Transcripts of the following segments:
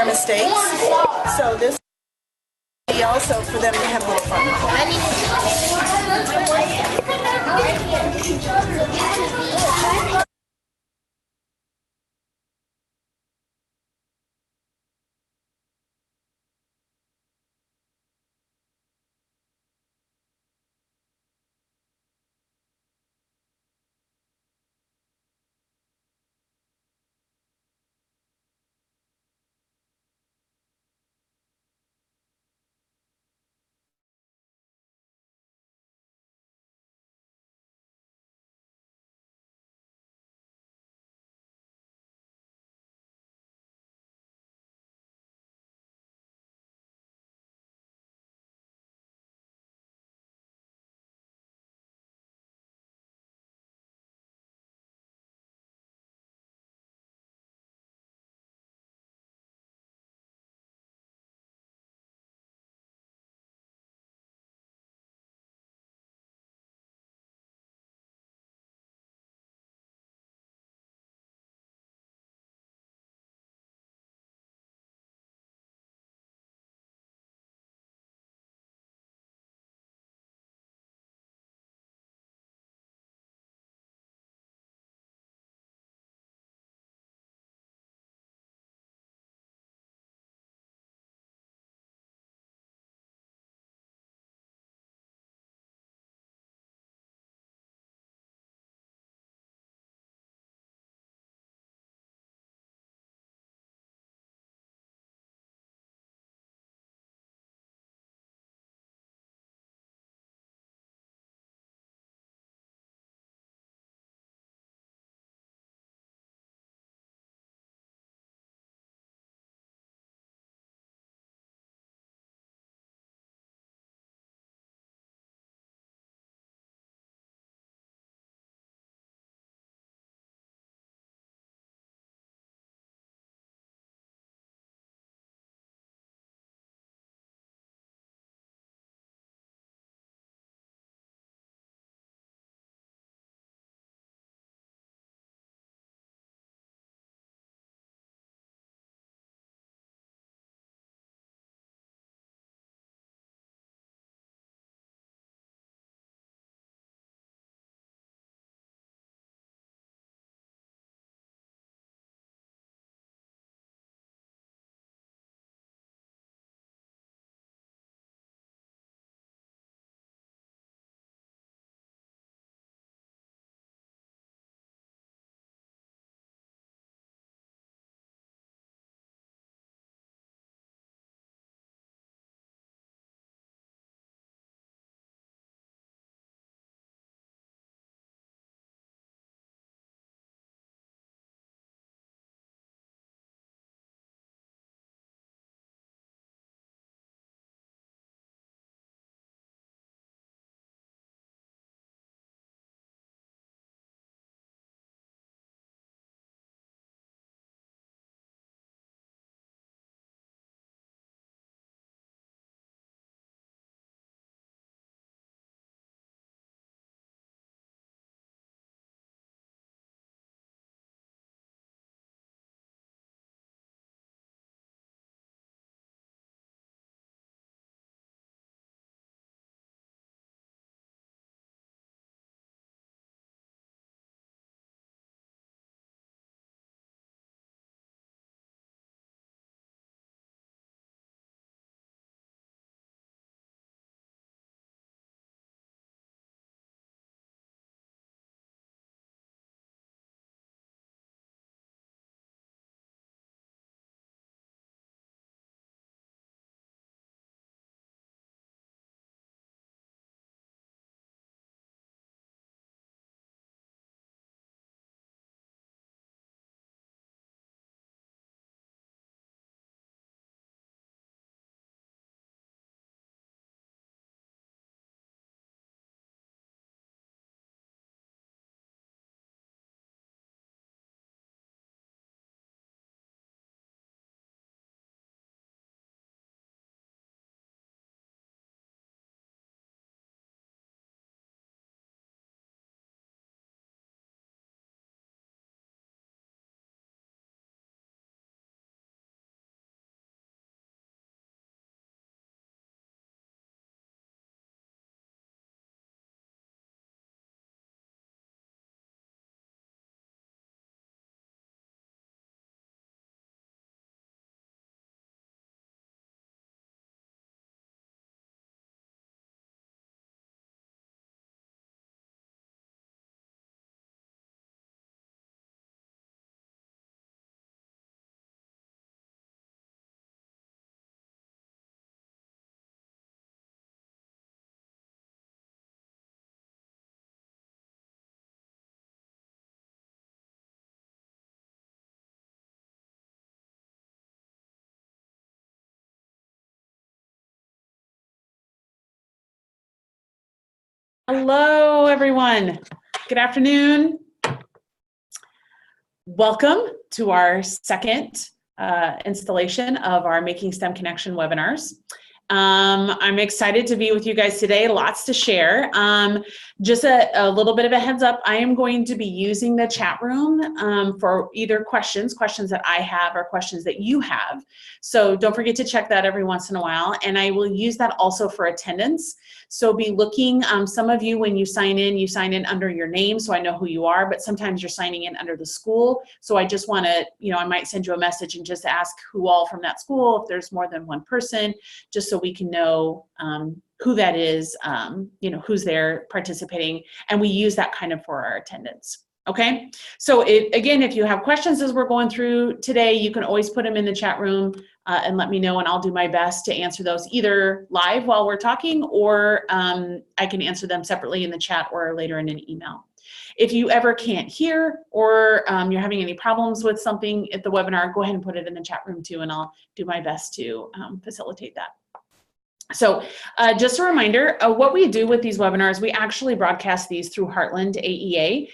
their mistakes. So this be also for them to have a little fun. Hello, everyone. Good afternoon. Welcome to our second installation of our Making STEM Connection webinars. I'm excited to be with you guys today. Lots to share. Just a little bit of a heads up, I am going to be using the chat room for either questions that I have or questions that you have. So don't forget to check that every once in a while. And I will use that also for attendance. So be looking, some of you, when you sign in under your name, so I know who you are, but sometimes you're signing in under the school. So I just want to, I might send you a message and just ask who all from that school, if there's more than one person, just so we can know who that is, who's there participating, and we use that kind of for our attendance. Okay, so again, if you have questions as we're going through today, you can always put them in the chat room and let me know, and I'll do my best to answer those either live while we're talking, or I can answer them separately in the chat or later in an email. If you ever can't hear, or you're having any problems with something at the webinar, go ahead and put it in the chat room too, and I'll do my best to facilitate that. So just a reminder, what we do with these webinars, we actually broadcast these through Heartland AEA.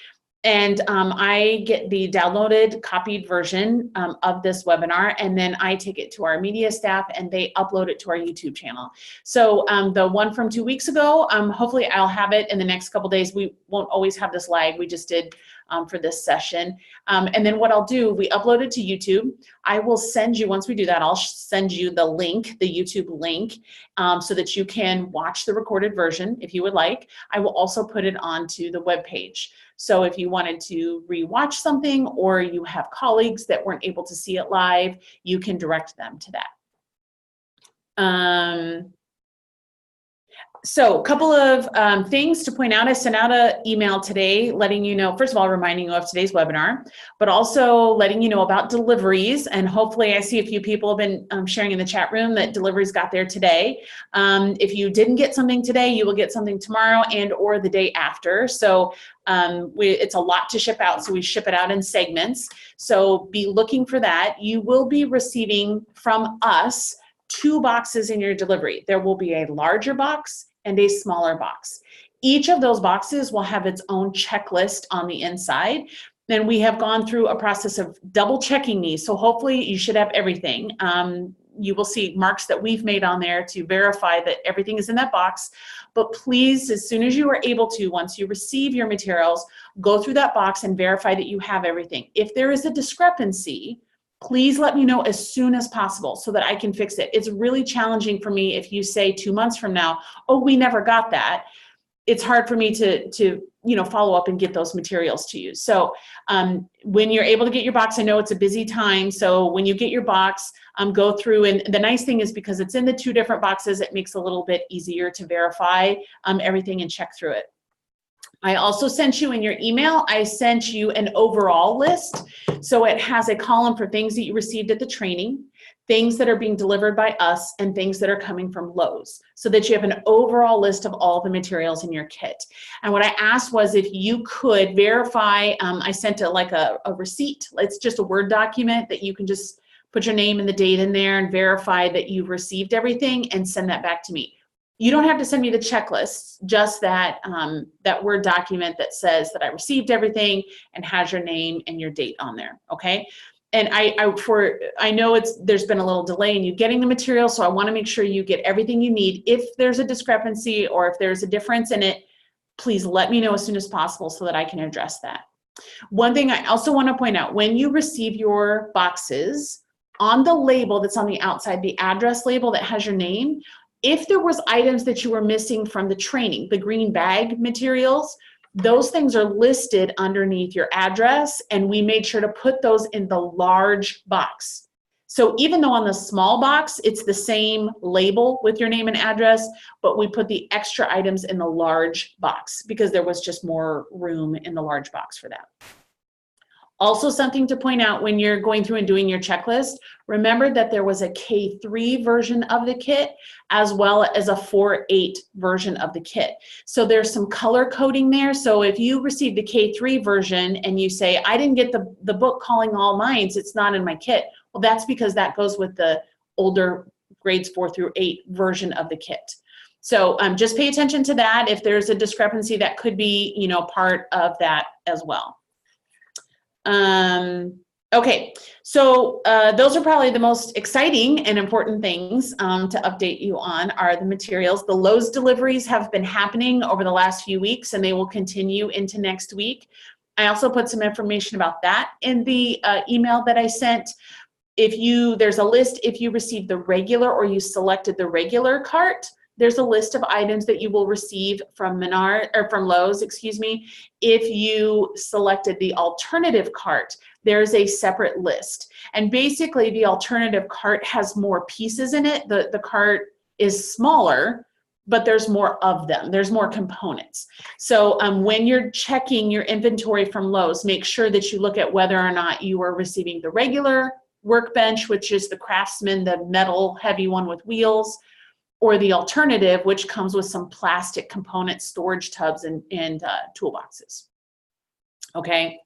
And I get the downloaded, copied version of this webinar, and then I take it to our media staff and they upload it to our YouTube channel. So the one from 2 weeks ago, hopefully I'll have it in the next couple days. We won't always have this lag. We just did for this session. And then what I'll do, we upload it to YouTube. I will send you, once we do that, I'll send you the link, the YouTube link, so that you can watch the recorded version if you would like. I will also put it onto the webpage. So if you wanted to rewatch something, or you have colleagues that weren't able to see it live, you can direct them to that. So a couple of things to point out. I sent out an email today letting you know, first of all, reminding you of today's webinar, but also letting you know about deliveries. And hopefully I see a few people have been sharing in the chat room that deliveries got there today. If you didn't get something today, you will get something tomorrow and or the day after. So it's a lot to ship out, so we ship it out in segments. So be looking for that. You will be receiving from us 2 boxes in your delivery. There will be a larger box and a smaller box. Each of those boxes will have its own checklist on the inside. Then we have gone through a process of double checking these. So hopefully you should have everything. You will see marks that we've made on there to verify that everything is in that box. But please, as soon as you are able to, once you receive your materials, go through that box and verify that you have everything. If there is a discrepancy, please let me know as soon as possible so that I can fix it. It's really challenging for me if you say 2 months from now, oh, we never got that. It's hard for me to follow up and get those materials to you. So when you're able to get your box, I know it's a busy time. So when you get your box, go through, and the nice thing is because it's in the 2 different boxes, it makes it a little bit easier to verify everything and check through it. I also sent you in your email, I sent you an overall list. So it has a column for things that you received at the training, things that are being delivered by us, and things that are coming from Lowe's, so that you have an overall list of all the materials in your kit. And what I asked was if you could verify, I sent a receipt. It's just a Word document that you can just put your name and the date in there and verify that you've received everything and send that back to me. You don't have to send me the checklist, just that that Word document that says that I received everything and has your name and your date on there, okay? And I know there's been a little delay in you getting the material, so I want to make sure you get everything you need. If there's a discrepancy or if there's a difference in it, please let me know as soon as possible so that I can address that. One thing I also want to point out, when you receive your boxes, on the label that's on the outside, the address label that has your name, if there was items that you were missing from the training, the green bag materials, those things are listed underneath your address, and we made sure to put those in the large box. So even though on the small box, it's the same label with your name and address, but we put the extra items in the large box because there was just more room in the large box for that. Also, something to point out when you're going through and doing your checklist, remember that there was a K3 version of the kit as well as a 4-8 version of the kit. So there's some color coding there. So if you receive the K3 version and you say, I didn't get the book Calling All Minds, it's not in my kit. Well, that's because that goes with the older grades 4 through 8 version of the kit. So just pay attention to that. If there's a discrepancy, that could be, you know, part of that as well. Okay, so those are probably the most exciting and important things to update you on are the materials. The Lowe's deliveries have been happening over the last few weeks, and they will continue into next week. I also put some information about that in the email that I sent. There's a list, if you received the regular or you selected the regular cart, there's a list of items that you will receive from Lowe's, excuse me. If you selected the alternative cart, there's a separate list. And basically the alternative cart has more pieces in it. The cart is smaller, but there's more of them. There's more components. So when you're checking your inventory from Lowe's, make sure that you look at whether or not you are receiving the regular workbench, which is the Craftsman, the metal heavy one with wheels, or the alternative, which comes with some plastic component storage tubs and toolboxes. Okay.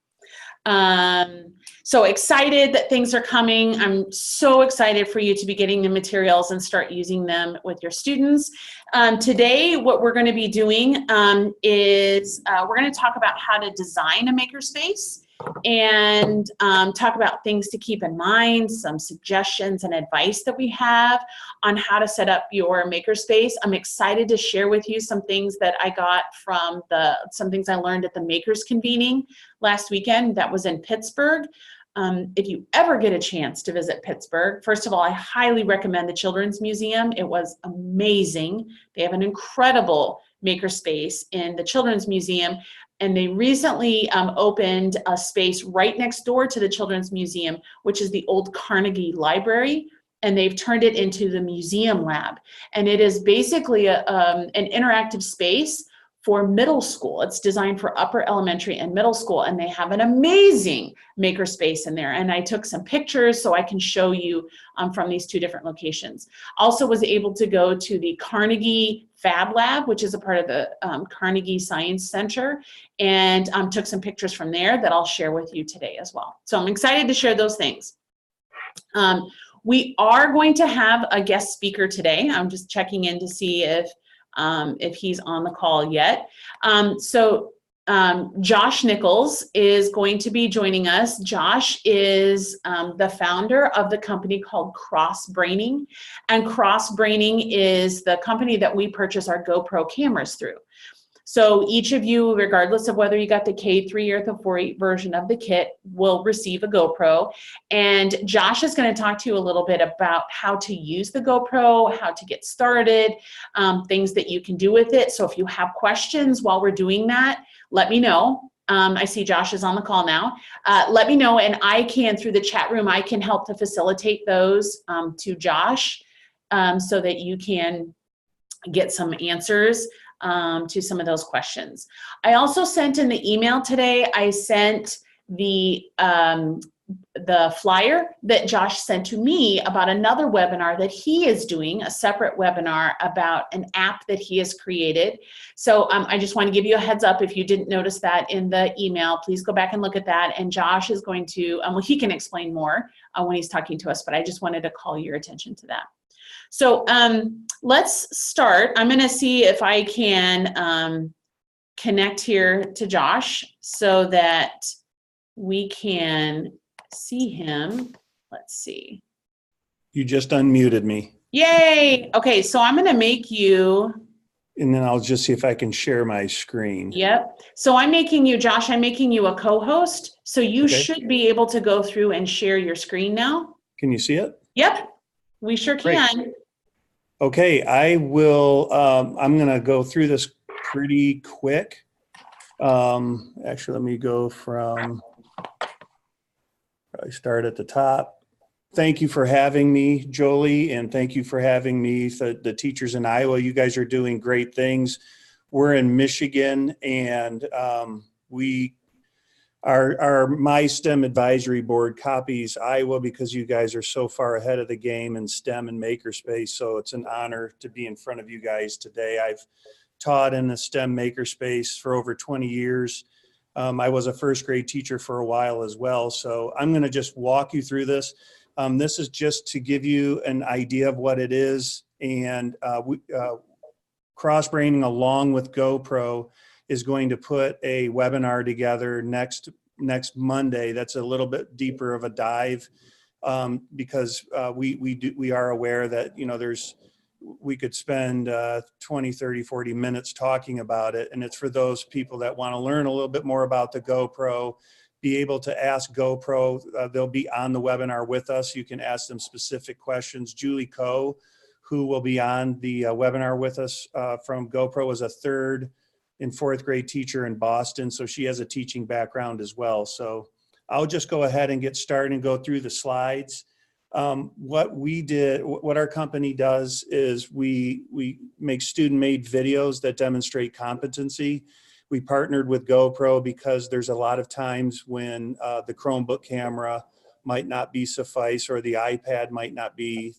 So excited that things are coming. I'm so excited for you to be getting the materials and start using them with your students. Today, what we're going to be doing is we're going to talk about how to design a makerspace and talk about things to keep in mind, some suggestions and advice that we have on how to set up your makerspace. I'm excited to share with you some things that I got from some things I learned at the Makers Convening last weekend that was in Pittsburgh. If you ever get a chance to visit Pittsburgh, first of all, I highly recommend the Children's Museum. It was amazing. They have an incredible makerspace in the Children's Museum. And they recently opened a space right next door to the Children's Museum, which is the old Carnegie Library, and they've turned it into the Museum Lab. And it is basically an interactive space for middle school. It's designed for upper elementary and middle school, and they have an amazing makerspace in there. And I took some pictures so I can show you from these two different locations. Also was able to go to the Carnegie Fab Lab, which is a part of the Carnegie Science Center, and took some pictures from there that I'll share with you today as well. So I'm excited to share those things. We are going to have a guest speaker today. I'm just checking in to see if he's on the call yet. Josh Nichols is going to be joining us. Josh is the founder of the company called Crossbraining, and Crossbraining is the company that we purchase our GoPro cameras through. So each of you, regardless of whether you got the K3 or the 4.8 version of the kit, will receive a GoPro. And Josh is going to talk to you a little bit about how to use the GoPro, how to get started, things that you can do with it. So if you have questions while we're doing that, let me know. I see Josh is on the call now. Let me know, and I can, through the chat room, I can help to facilitate those to Josh so that you can get some answers to some of those questions. I also sent in the email today, I sent the flyer that Josh sent to me about another webinar that he is doing, a separate webinar about an app that he has created. So I just want to give you a heads up if you didn't notice that in the email, please go back and look at that. And Josh is going to, well, he can explain more when he's talking to us, but I just wanted to call your attention to that. So let's start. I'm going to see if I can connect here to Josh so that we can see him. Let's see. You just unmuted me. Yay. Okay, so I'm going to make you. And then I'll just see if I can share my screen. Yep. So I'm making you, Josh, I'm making you a co-host. So you should be able to go through and share your screen now. Can you see it? Yep, we sure can. Great. Okay, I will, I'm going to go through this pretty quick. Actually, let me go from, probably start at the top. Thank you for having me, Jolie, and thank you for having me, the teachers in Iowa. You guys are doing great things. We're in Michigan, and our My STEM Advisory Board copies Iowa because you guys are so far ahead of the game in STEM and Makerspace. So it's an honor to be in front of you guys today. I've taught in the STEM Makerspace for over 20 years. I was a first grade teacher for a while as well. So I'm going to just walk you through this. This is just to give you an idea of what it is. And Crossbraining along with GoPro is going to put a webinar together next Monday. That's a little bit deeper of a dive, because we are aware that, you know, we could spend 20, 30, 40 minutes talking about it. And it's for those people that want to learn a little bit more about the GoPro, be able to ask GoPro. They'll be on the webinar with us. You can ask them specific questions. Julie Coe, who will be on the webinar with us from GoPro, was a 3rd and 4th grade teacher in Boston. So she has a teaching background as well. So I'll just go ahead and get started and go through the slides. What our company does is we make student-made videos that demonstrate competency. We partnered with GoPro because there's a lot of times when the Chromebook camera might not be suffice, or the iPad might not be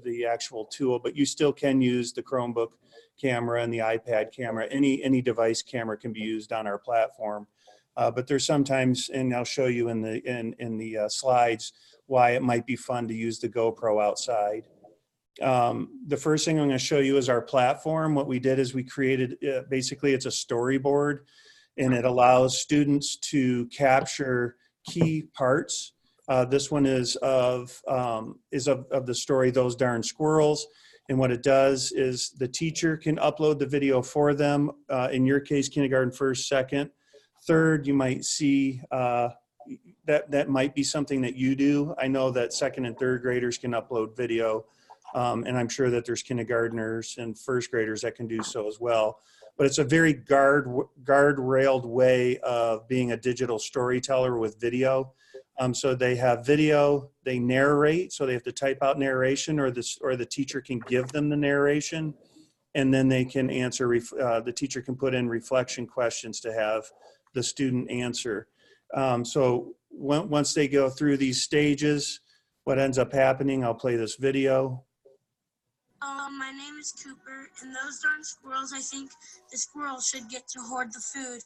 the actual tool, but you still can use the Chromebook camera and the iPad camera. Any device camera can be used on our platform. But there's sometimes, and I'll show you in the slides, why it might be fun to use the GoPro outside. The first thing I'm going to show you is our platform. What we did is we created, basically it's a storyboard, and it allows students to capture key parts. This one is of the story, Those Darn Squirrels. And what it does is the teacher can upload the video for them. In your case, kindergarten, 1st, 2nd. 3rd, you might see that might be something that you do. I know that 2nd and 3rd graders can upload video, and I'm sure that there's kindergartners and 1st graders that can do so as well. But it's a very guardrailed way of being a digital storyteller with video. So they have video, they narrate, so they have to type out narration, or the teacher can give them the narration, and then they can answer. The teacher can put in reflection questions to have the student answer. So once they go through these stages, what ends up happening, I'll play this video. My name is Cooper, and those darn squirrels, I think the squirrels should get to hoard the food.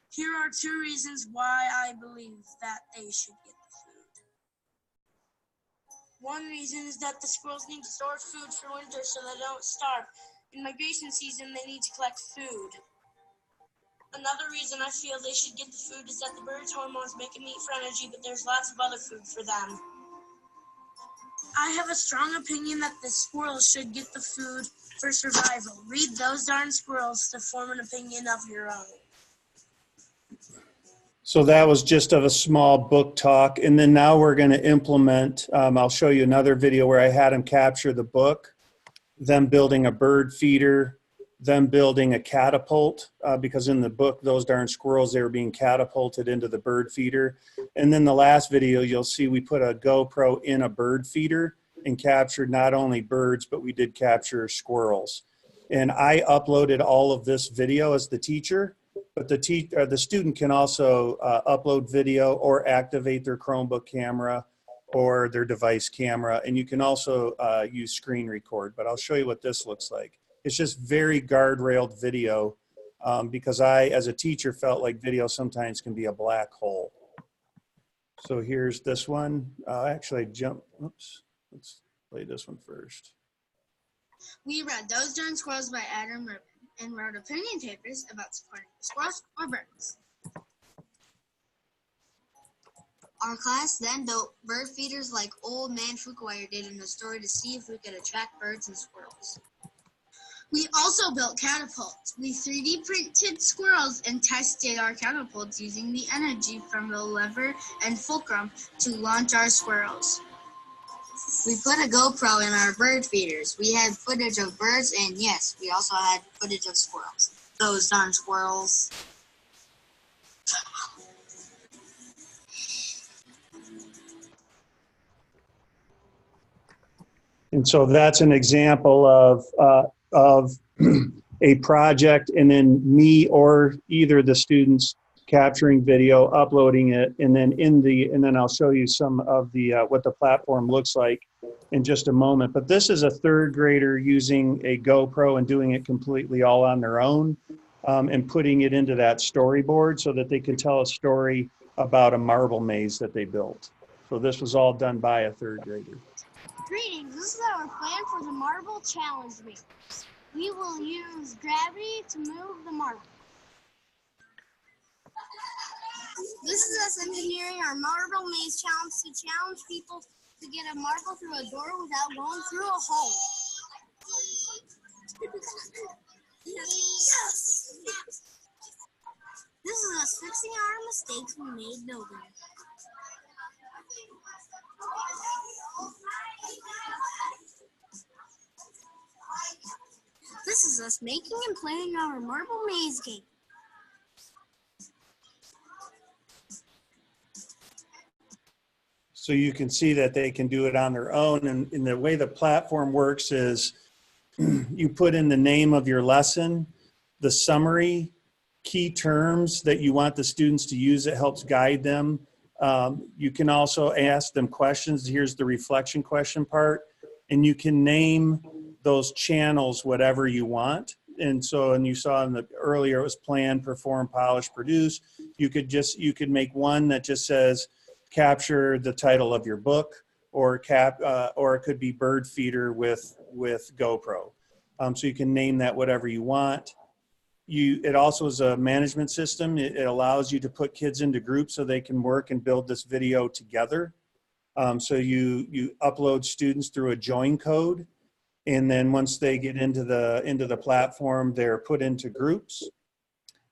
Here are 2 reasons why I believe that they should get the food. One reason is that the squirrels need to store food for winter so they don't starve. In migration season, they need to collect food. Another reason I feel they should get the food is that the birds' hormones make them eat for energy, but there's lots of other food for them. I have a strong opinion that the squirrels should get the food for survival. Read Those Darn Squirrels to form an opinion of your own. So that was just of a small book talk. And then now we're going to implement, I'll show you another video where I had them capture the book, them building a bird feeder, them building a catapult, because in the book, Those Darn Squirrels, they were being catapulted into the bird feeder. And then the last video, you'll see we put a GoPro in a bird feeder and captured not only birds, but we did capture squirrels. And I uploaded all of this video as the teacher, but the student can also upload video or activate their Chromebook camera or their device camera. And you can also use screen record, but I'll show you what this looks like. It's just very guardrailed video, because I, as a teacher, felt like video sometimes can be a black hole. So here's this one. Actually, oops, let's play this one first. We read Those Darn Squirrels by Adam Rubin and wrote opinion papers about supporting the squirrels or birds. Our class then built bird feeders like old man Fukuwire did in the story to see if we could attract birds and squirrels. We also built catapults. We 3D printed squirrels and tested our catapults using the energy from the lever and fulcrum to launch our squirrels. We put a GoPro in our bird feeders. We had footage of birds, and yes, we also had footage of squirrels. Those darn squirrels. And so that's an example of a project, and then me or either the students capturing video, uploading it, and then I'll show you some of the what the platform looks like in just a moment. But this is a 3rd grader using a GoPro and doing it completely all on their own, and putting it into that storyboard so that they can tell a story about a marble maze that they built. So this was all done by a 3rd grader. Greetings, this is our plan for the Marble Challenge Maze. We will use gravity to move the marble. This is us engineering our marble maze challenge to challenge people to get a marble through a door without going through a hole. Yes! This is us fixing our mistakes we made building. This is us making and playing our marble maze game. So you can see that they can do it on their own. And the way the platform works is you put in the name of your lesson, the summary, key terms that you want the students to use. It helps guide them. You can also ask them questions. Here's the reflection question part. And you can name those channels whatever you want. And so, and you saw in the earlier, it was plan, perform, polish, produce. You could make one that just says, capture the title of your book, or it could be bird feeder with GoPro. So you can name that whatever you want. It also is a management system. It allows you to put kids into groups so they can work and build this video together. So you upload students through a join code, and then once they get into the platform, they're put into groups.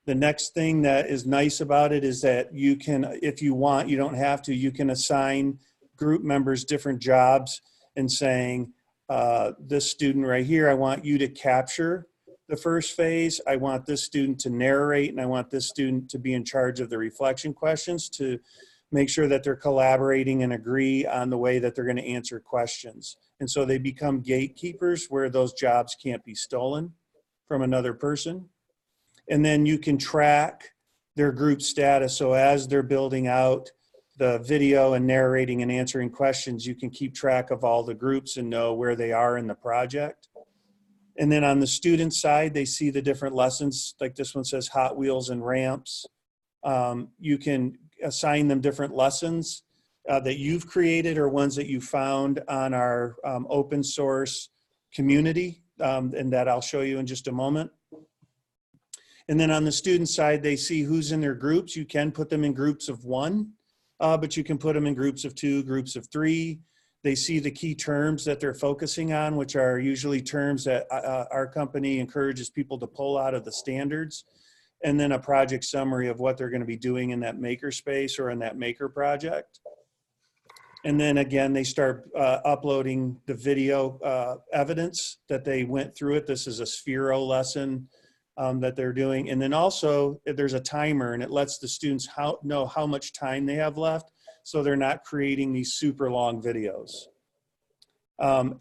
The next thing that is nice about it is that you can, if you want, you don't have to, you can assign group members different jobs and saying, this student right here, I want you to capture the first phase. I want this student to narrate, and I want this student to be in charge of the reflection questions to make sure that they're collaborating and agree on the way that they're going to answer questions. And so they become gatekeepers where those jobs can't be stolen from another person. And then you can track their group status. So as they're building out the video and narrating and answering questions, you can keep track of all the groups and know where they are in the project. And then on the student side, they see the different lessons. Like this one says Hot Wheels and ramps. You can assign them different lessons that you've created or ones that you found on our open source community, and that I'll show you in just a moment. And then on the student side, they see who's in their groups. You can put them in groups of 1, but you can put them in groups of 2, groups of 3. They see the key terms that they're focusing on, which are usually terms that our company encourages people to pull out of the standards. And then a project summary of what they're going to be doing in that Makerspace or in that Maker project. And then again, they start uploading the video evidence that they went through it. This is a Sphero lesson that they're doing. And then also there's a timer, and it lets the students know how much time they have left, so they're not creating these super long videos.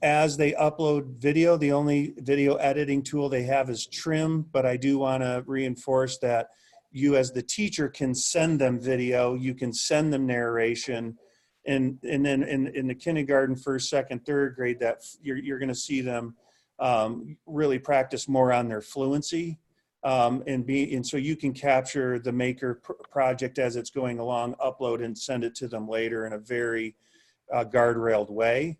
As they upload video, the only video editing tool they have is Trim, but I do want to reinforce that you as the teacher can send them video, you can send them narration, and then in the kindergarten, first, second, third grade, that you're going to see them really practice more on their fluency. And so you can capture the Maker project as it's going along, upload and send it to them later in a very guardrailed way.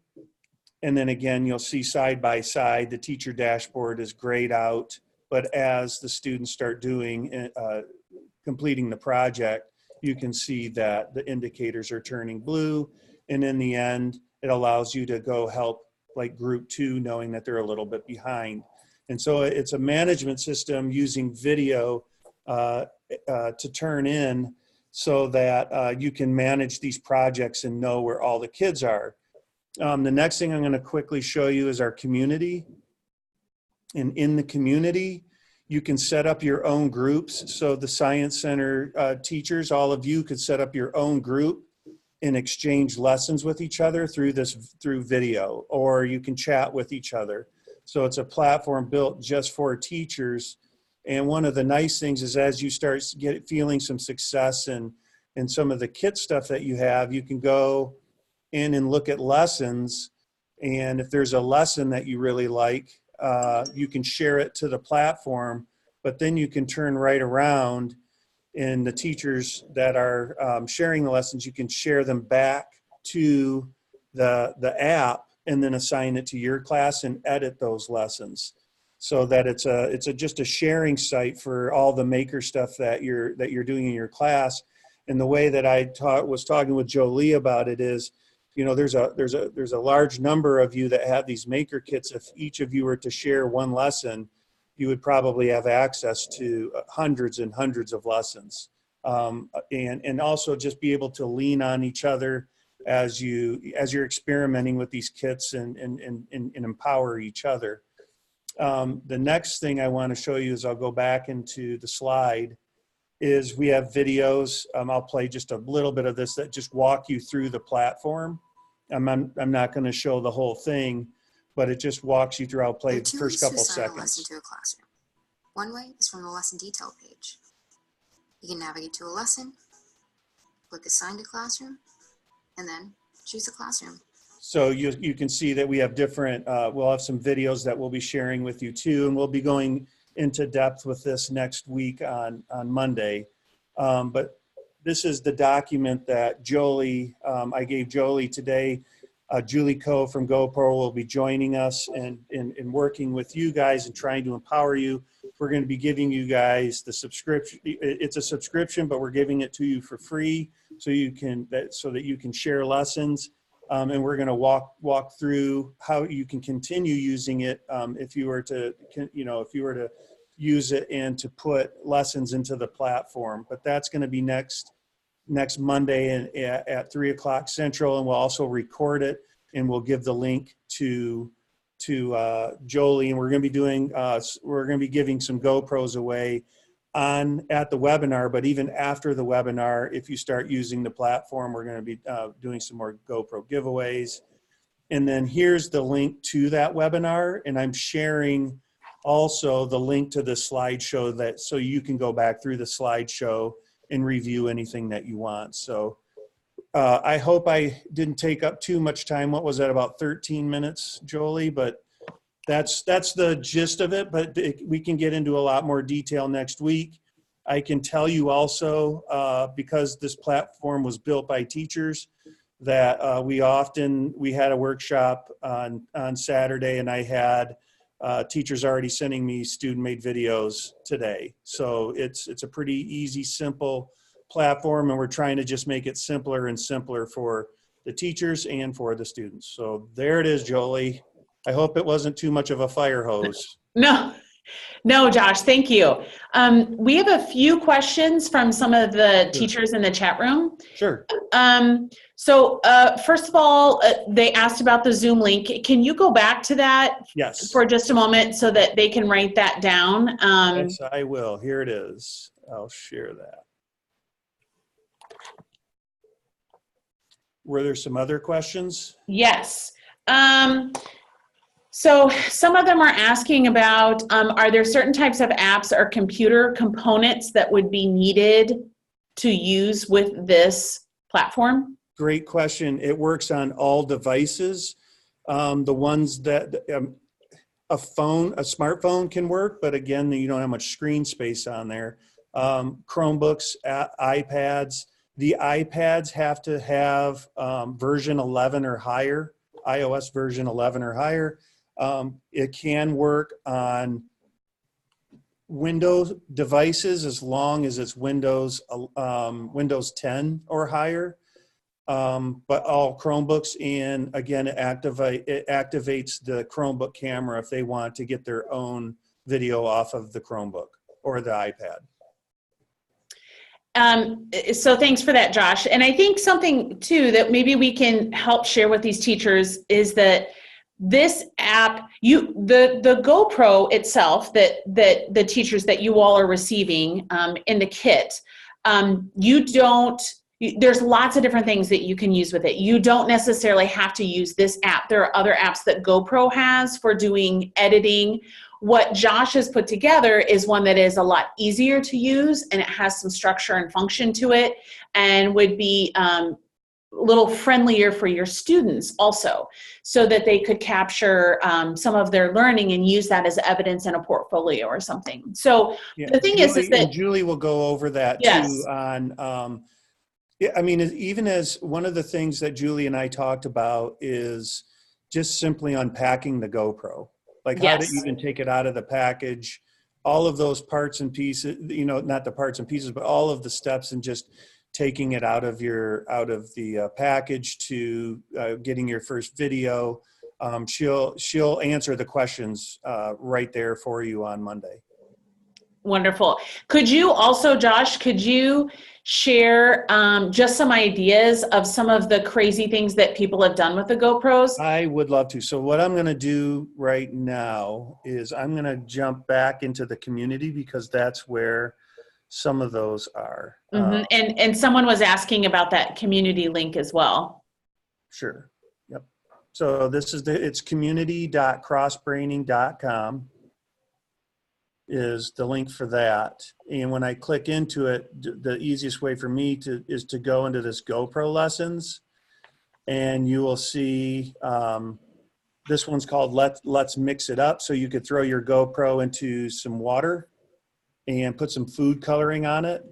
And then again, you'll see side by side, the teacher dashboard is grayed out, but as the students start doing, completing the project, you can see that the indicators are turning blue. And in the end, it allows you to go help like group 2, knowing that they're a little bit behind. And so it's a management system using video to turn in so that you can manage these projects and know where all the kids are. The next thing I'm going to quickly show you is our community. And in the community, you can set up your own groups. So the Science Center teachers, all of you could set up your own group and exchange lessons with each other through video, or you can chat with each other. So it's a platform built just for teachers. And one of the nice things is as you start feeling some success in some of the kit stuff that you have, you can go in and look at lessons. And if there's a lesson that you really like, you can share it to the platform, but then you can turn right around, and the teachers that are sharing the lessons, you can share them back to the app and then assign it to your class and edit those lessons. so that it's just a sharing site for all the maker stuff that you're doing in your class. And the way that I was talking with Jolie about it is, you know, there's a large number of you that have these maker kits. If each of you were to share one lesson, you would probably have access to hundreds and hundreds of lessons, and also just be able to lean on each other as you're experimenting with these kits and empower each other. The next thing I want to show you is, I'll go back into the slide, is we have videos. I'll play just a little bit of this that just walk you through the platform. I'm not going to show the whole thing, but it just walks you through. I'll play the first couple seconds. A lesson to a classroom. One way is from the lesson detail page. You can navigate to a lesson, click Assign to Classroom, and then choose a classroom. So you can see that we have different, we'll have some videos that we'll be sharing with you too, and we'll be going into depth with this next week on Monday. But this is the document that Jolie, I gave Jolie today. Julie Coe from GoPro will be joining us and working with you guys and trying to empower you. We're going to be giving you guys the subscription. It's a subscription, but we're giving it to you for free so that you can share lessons. And we're going to walk through how you can continue using it if you were to use it and to put lessons into the platform. But that's going to be next Monday at 3 o'clock Central, and we'll also record it and we'll give the link to Jolie, and we're going to be giving some GoPros away at the webinar. But even after the webinar, if you start using the platform, we're going to be doing some more GoPro giveaways. And then here's the link to that webinar, and I'm sharing also the link to the slideshow so you can go back through the slideshow and review anything that you want. So I hope I didn't take up too much time. What was that, about 13 minutes, Jolie? But that's the gist of it, but we can get into a lot more detail next week. I can tell you also, because this platform was built by teachers, that we had a workshop on Saturday, and I had teachers already sending me student-made videos today. So it's a pretty easy, simple platform, and we're trying to just make it simpler and simpler for the teachers and for the students. So there it is, Jolie. I hope it wasn't too much of a fire hose. No, Josh, thank you. We have a few questions from some of the teachers in the chat room. Sure. So first of all, they asked about the Zoom link. Can you go back to that for just a moment so that they can write that down? Yes, I will. Here it is. I'll share that. Were there some other questions? Yes. So some of them are asking about, are there certain types of apps or computer components that would be needed to use with this platform? Great question. It works on all devices. The ones that a smartphone can work, but again, you don't have much screen space on there. Chromebooks, iPads. The iPads have to have version 11 or higher, iOS version 11 or higher. It can work on Windows devices as long as it's Windows 10 or higher. But all Chromebooks, and again, it activates the Chromebook camera if they want to get their own video off of the Chromebook or the iPad. So thanks for that, Josh. And I think something too that maybe we can help share with these teachers is that this app, the GoPro itself that the teachers that you all are receiving in the kit, there's lots of different things that you can use with it. You don't necessarily have to use this app. There are other apps that GoPro has for doing editing. What Josh has put together is one that is a lot easier to use, and it has some structure and function to it, and would be a little friendlier for your students also, so that they could capture some of their learning and use that as evidence in a portfolio or something. So the thing is that Julie will go over that too on, I mean, even as one of the things that Julie and I talked about is just simply unpacking the GoPro. like how to even take it out of the package, all of those parts and pieces, not the parts and pieces, but all of the steps and just taking it out of the package to getting your first video. She'll answer the questions right there for you on Monday. Wonderful. Could you also, Josh, share just some ideas of some of the crazy things that people have done with the GoPros? I would love to. So what I'm going to do right now is I'm going to jump back into the community because that's where some of those are. Mm-hmm. And someone was asking about that community link as well. Sure. Yep. So this is it's community.crossbraining.com is the link for that. And when I click into it, the easiest way for me is to go into this GoPro lessons, and you will see this one's called Let's Mix It Up. So you could throw your GoPro into some water and put some food coloring on it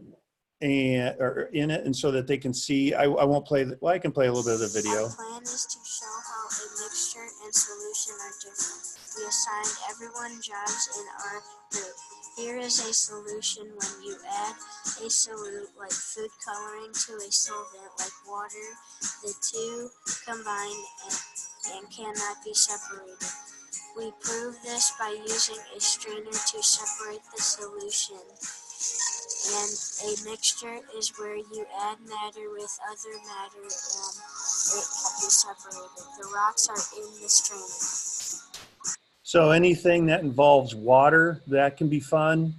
or in it, and so that they can see. I won't play. I can play a little bit of the video. Our plan is to show how a mixture and solution are different. We assigned everyone jobs in our group. Here is a solution when you add a solute like food coloring to a solvent like water. The two combine and cannot be separated. We prove this by using a strainer to separate the solution. And a mixture is where you add matter with other matter and it can be separated. The rocks are in the strainer. So anything that involves water, that can be fun.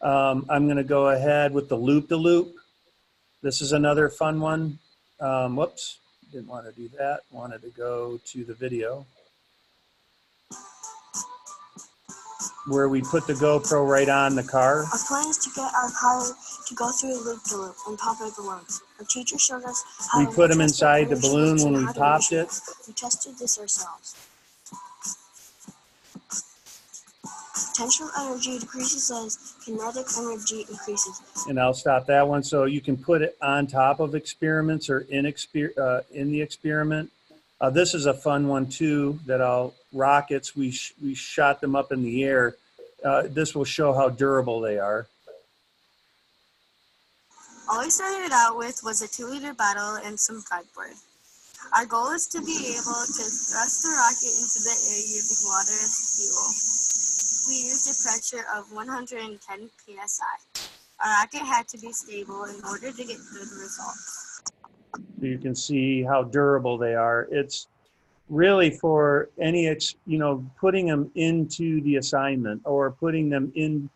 I'm going to go ahead with the loop-de-loop. This is another fun one. Whoops, didn't want to do that. Wanted to go to the video where we put the GoPro right on the car. Our plan is to get our car to go through a loop-de-loop and pop our balloons. Our teacher showed us how We to put them test inside the energy balloon when and we how to popped measure it. We tested this ourselves. Potential energy decreases as kinetic energy increases. And I'll stop that one. So you can put it on top of experiments or in the experiment. This is a fun one too, rockets, we shot them up in the air. This will show how durable they are. All we started out with was a 2-liter bottle and some cardboard. Our goal is to be able to thrust the rocket into the air using water as fuel. We used a pressure of 110 psi. Our rocket had to be stable in order to get good results. You can see how durable they are. It's really for any, putting them into the assignment or putting them in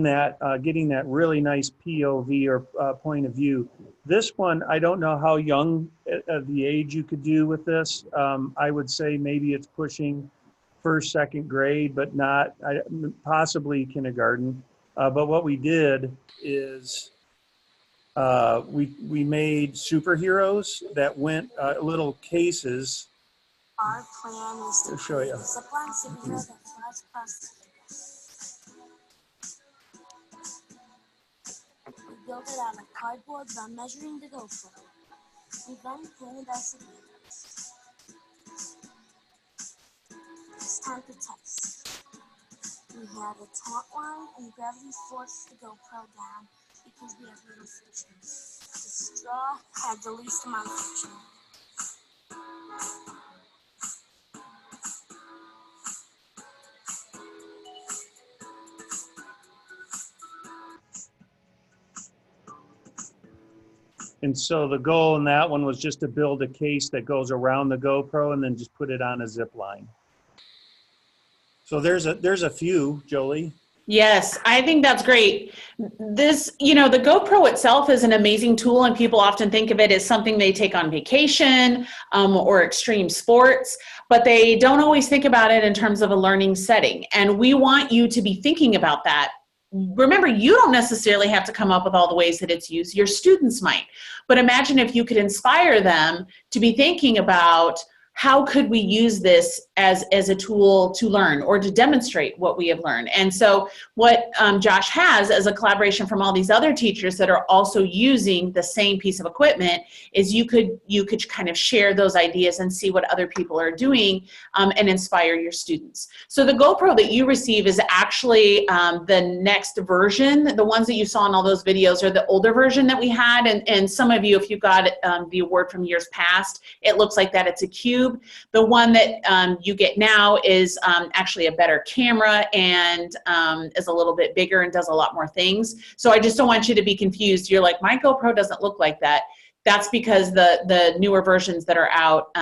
that, getting that really nice POV or point of view. This one, I don't know how young of the age you could do with this. I would say maybe it's pushing first, second grade, but not possibly kindergarten. But what we did is we made superheroes that went little cases. Our plan is to show you. a zipline superhero that flies across the field. We built it out of cardboard by measuring the GoPro. We then painted our superheroes. It's time to test. We had a taut line and gravity forced the GoPro down because we have little friction. The straw had the least amount of friction. And so the goal in that one was just to build a case that goes around the GoPro and then just put it on a zip line. So there's a few, Jolie. Yes, I think that's great. This, the GoPro itself is an amazing tool, and people often think of it as something they take on vacation or extreme sports, but they don't always think about it in terms of a learning setting. And we want you to be thinking about that. Remember, you don't necessarily have to come up with all the ways that it's used. Your students might. But imagine if you could inspire them to be thinking about how could we use this as a tool to learn or to demonstrate what we have learned? And so what Josh has as a collaboration from all these other teachers that are also using the same piece of equipment is you could kind of share those ideas and see what other people are doing and inspire your students. So the GoPro that you receive is actually the next version. The ones that you saw in all those videos are the older version that we had, and some of you, if you got the award from years past, it looks like that. It's a cube. The one that you get now is actually a better camera and is a little bit bigger and does a lot more things. So I just don't want you to be confused. You're like, my GoPro doesn't look like that. That's because the newer versions that are out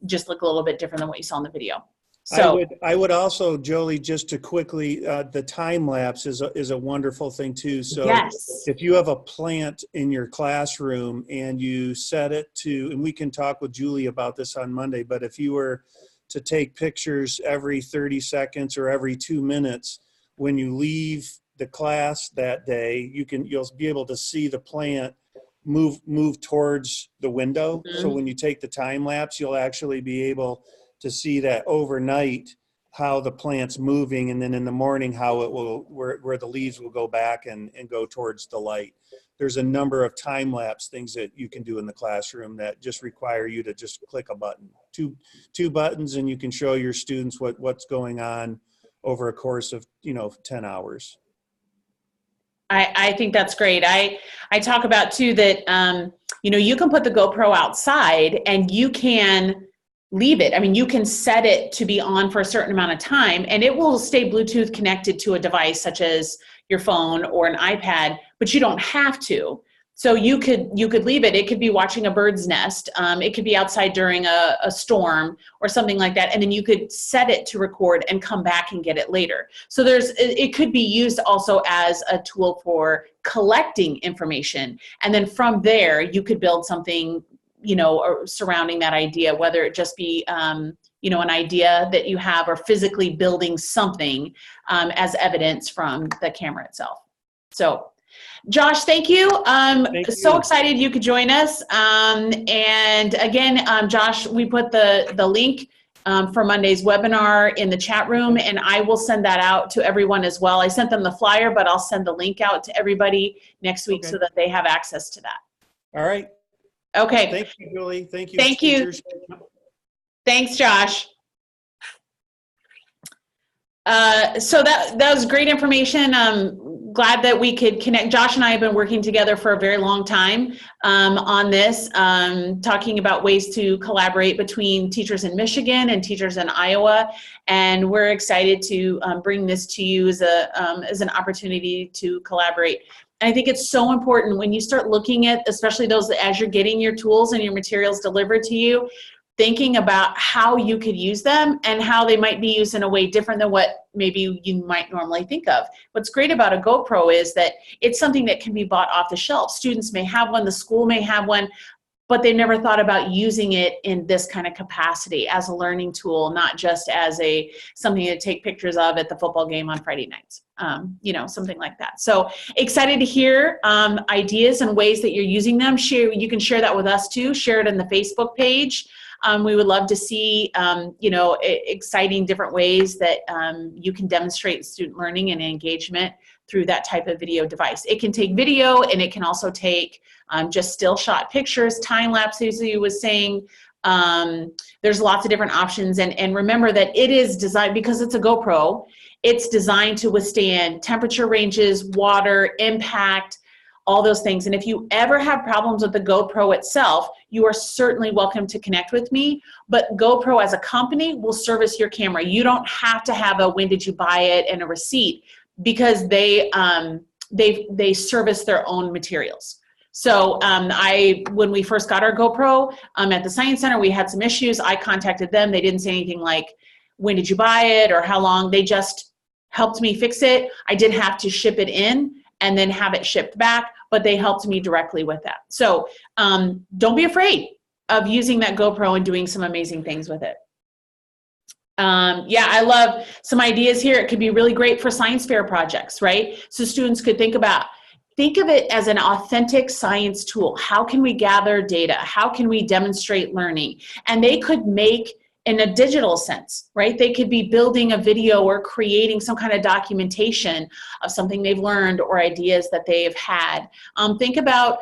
just look a little bit different than what you saw in the video. So I would also, Jolie, just to quickly, the time lapse is a wonderful thing too. So yes. If you have a plant in your classroom and you set it to, and we can talk with Julie about this on Monday, but if you were to take pictures every 30 seconds or every 2 minutes, when you leave the class that day, you'll be able to see the plant move towards the window. Mm-hmm. So when you take the time lapse, you'll actually be able to see that overnight how the plant's moving, and then in the morning how it will where the leaves will go back and go towards the light. There's a number of time lapse things that you can do in the classroom that just require you to just click a button, two buttons, and you can show your students what's going on over a course of 10 hours. I think that's great. I talk about too that you can put the GoPro outside and you can leave it. I mean, you can set it to be on for a certain amount of time and it will stay Bluetooth connected to a device such as your phone or an iPad, but you don't have to. So you could leave it. It could be watching a bird's nest. It could be outside during a storm or something like that. And then you could set it to record and come back and get it later. So it could be used also as a tool for collecting information. And then from there, you could build something or surrounding that idea, whether it just be, an idea that you have or physically building something as evidence from the camera itself. So, Josh, thank you. So excited you could join us. And again, Josh, we put the link for Monday's webinar in the chat room, and I will send that out to everyone as well. I sent them the flyer, but I'll send the link out to everybody next week so that they have access to that. All right. Okay. Thank you, Julie. Thank you. Thank you. Thanks, Josh. So that was great information. Glad that we could connect. Josh and I have been working together for a very long time on this, talking about ways to collaborate between teachers in Michigan and teachers in Iowa. And we're excited to bring this to you as an opportunity to collaborate. And I think it's so important when you start looking at, especially those as you're getting your tools and your materials delivered to you, thinking about how you could use them and how they might be used in a way different than what maybe you might normally think of. What's great about a GoPro is that it's something that can be bought off the shelf. Students may have one, the school may have one, but they never thought about using it in this kind of capacity as a learning tool, not just as something to take pictures of at the football game on Friday nights, something like that. So excited to hear ideas and ways that you're using them. You can share that with us too. Share it in the Facebook page. We would love to see, exciting different ways that you can demonstrate student learning and engagement through that type of video device. It can take video and it can also take just still shot pictures, time lapse, as you was saying. There's lots of different options. And remember that it is designed, because it's a GoPro, it's designed to withstand temperature ranges, water, impact, all those things. And if you ever have problems with the GoPro itself, you are certainly welcome to connect with me. But GoPro as a company will service your camera. You don't have to have a when did you buy it and a receipt, because they service their own materials. So when we first got our GoPro at the Science Center, we had some issues. I contacted them. They didn't say anything like, when did you buy it or how long? They just helped me fix it. I did have to ship it in and then have it shipped back, but they helped me directly with that. So don't be afraid of using that GoPro and doing some amazing things with it. I love some ideas here. It could be really great for science fair projects, right? So students could think about, think of it as an authentic science tool. How can we gather data? How can we demonstrate learning? And they could make, in a digital sense, right? They could be building a video or creating some kind of documentation of something they've learned or ideas that they've had. Think about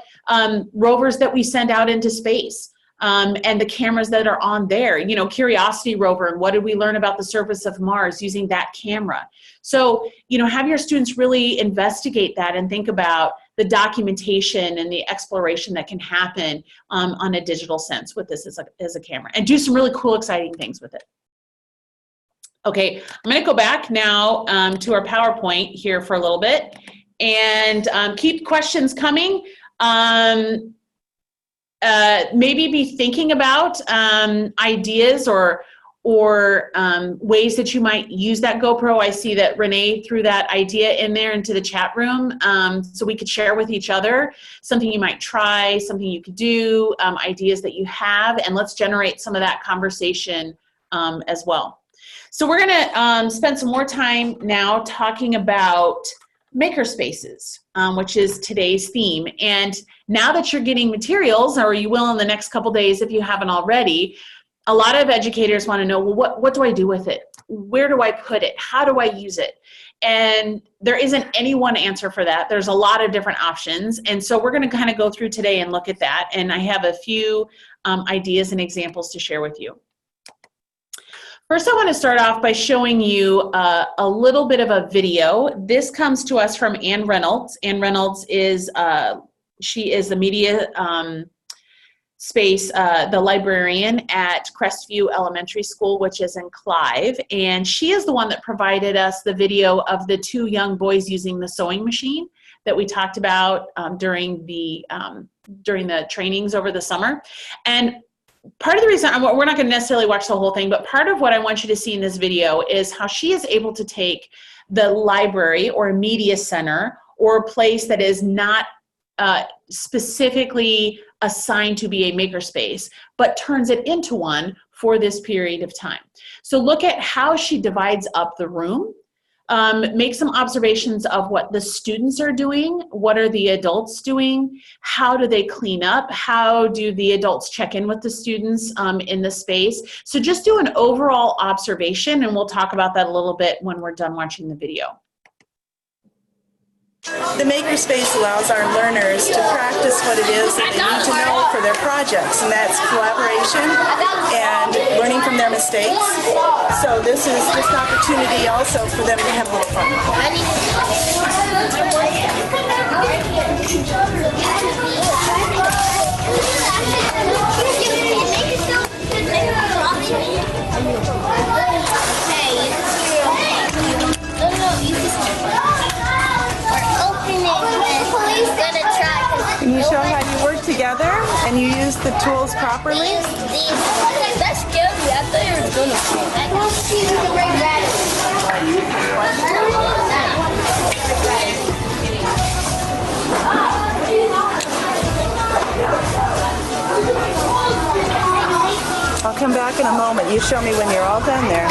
rovers that we send out into space. And the cameras that are on there, you know, Curiosity rover, and what did we learn about the surface of Mars using that camera? So, you know, have your students really investigate that and think about the documentation and the exploration that can happen on a digital sense with this as a camera, and do some really cool, exciting things with it. Okay, I'm going to go back now to our PowerPoint here for a little bit, and keep questions coming. Maybe be thinking about ideas or ways that you might use that GoPro. I see that Renee threw that idea in there into the chat room, so we could share with each other something you might try, something you could do, ideas that you have, and let's generate some of that conversation as well. So we're gonna spend some more time now talking about makerspaces, which is today's theme. And now that you're getting materials, or you will in the next couple days if you haven't already, a lot of educators want to know, well, what do I do with it? Where do I put it? How do I use it? And there isn't any one answer for that. There's a lot of different options. And so we're going to kind of go through today and look at that. And I have a few ideas and examples to share with you. First, I want to start off by showing you a little bit of a video. This comes to us from Ann Reynolds. Ann Reynolds is, she is the media space, the librarian at Crestview Elementary School, which is in Clive. And she is the one that provided us the video of the two young boys using the sewing machine that we talked about during the trainings over the summer. And part of the reason, we're not going to necessarily watch the whole thing, but part of what I want you to see in this video is how she is able to take the library or a media center or a place that is not specifically assigned to be a makerspace, but turns it into one for this period of time. So look at how she divides up the room. Make some observations of what the students are doing, what are the adults doing, how do they clean up, how do the adults check in with the students in the space. So just do an overall observation, and we'll talk about that a little bit when we're done watching the video. The Makerspace allows our learners to practice what it is that they need to know for their projects, and that's collaboration and learning from their mistakes. So this is just an opportunity also for them to have a little fun. Can you show how you work together and you use the tools properly? That's Jolie. I thought you were going to say that. Well, she's a great I'll come back in a moment. You show me when you're all done there.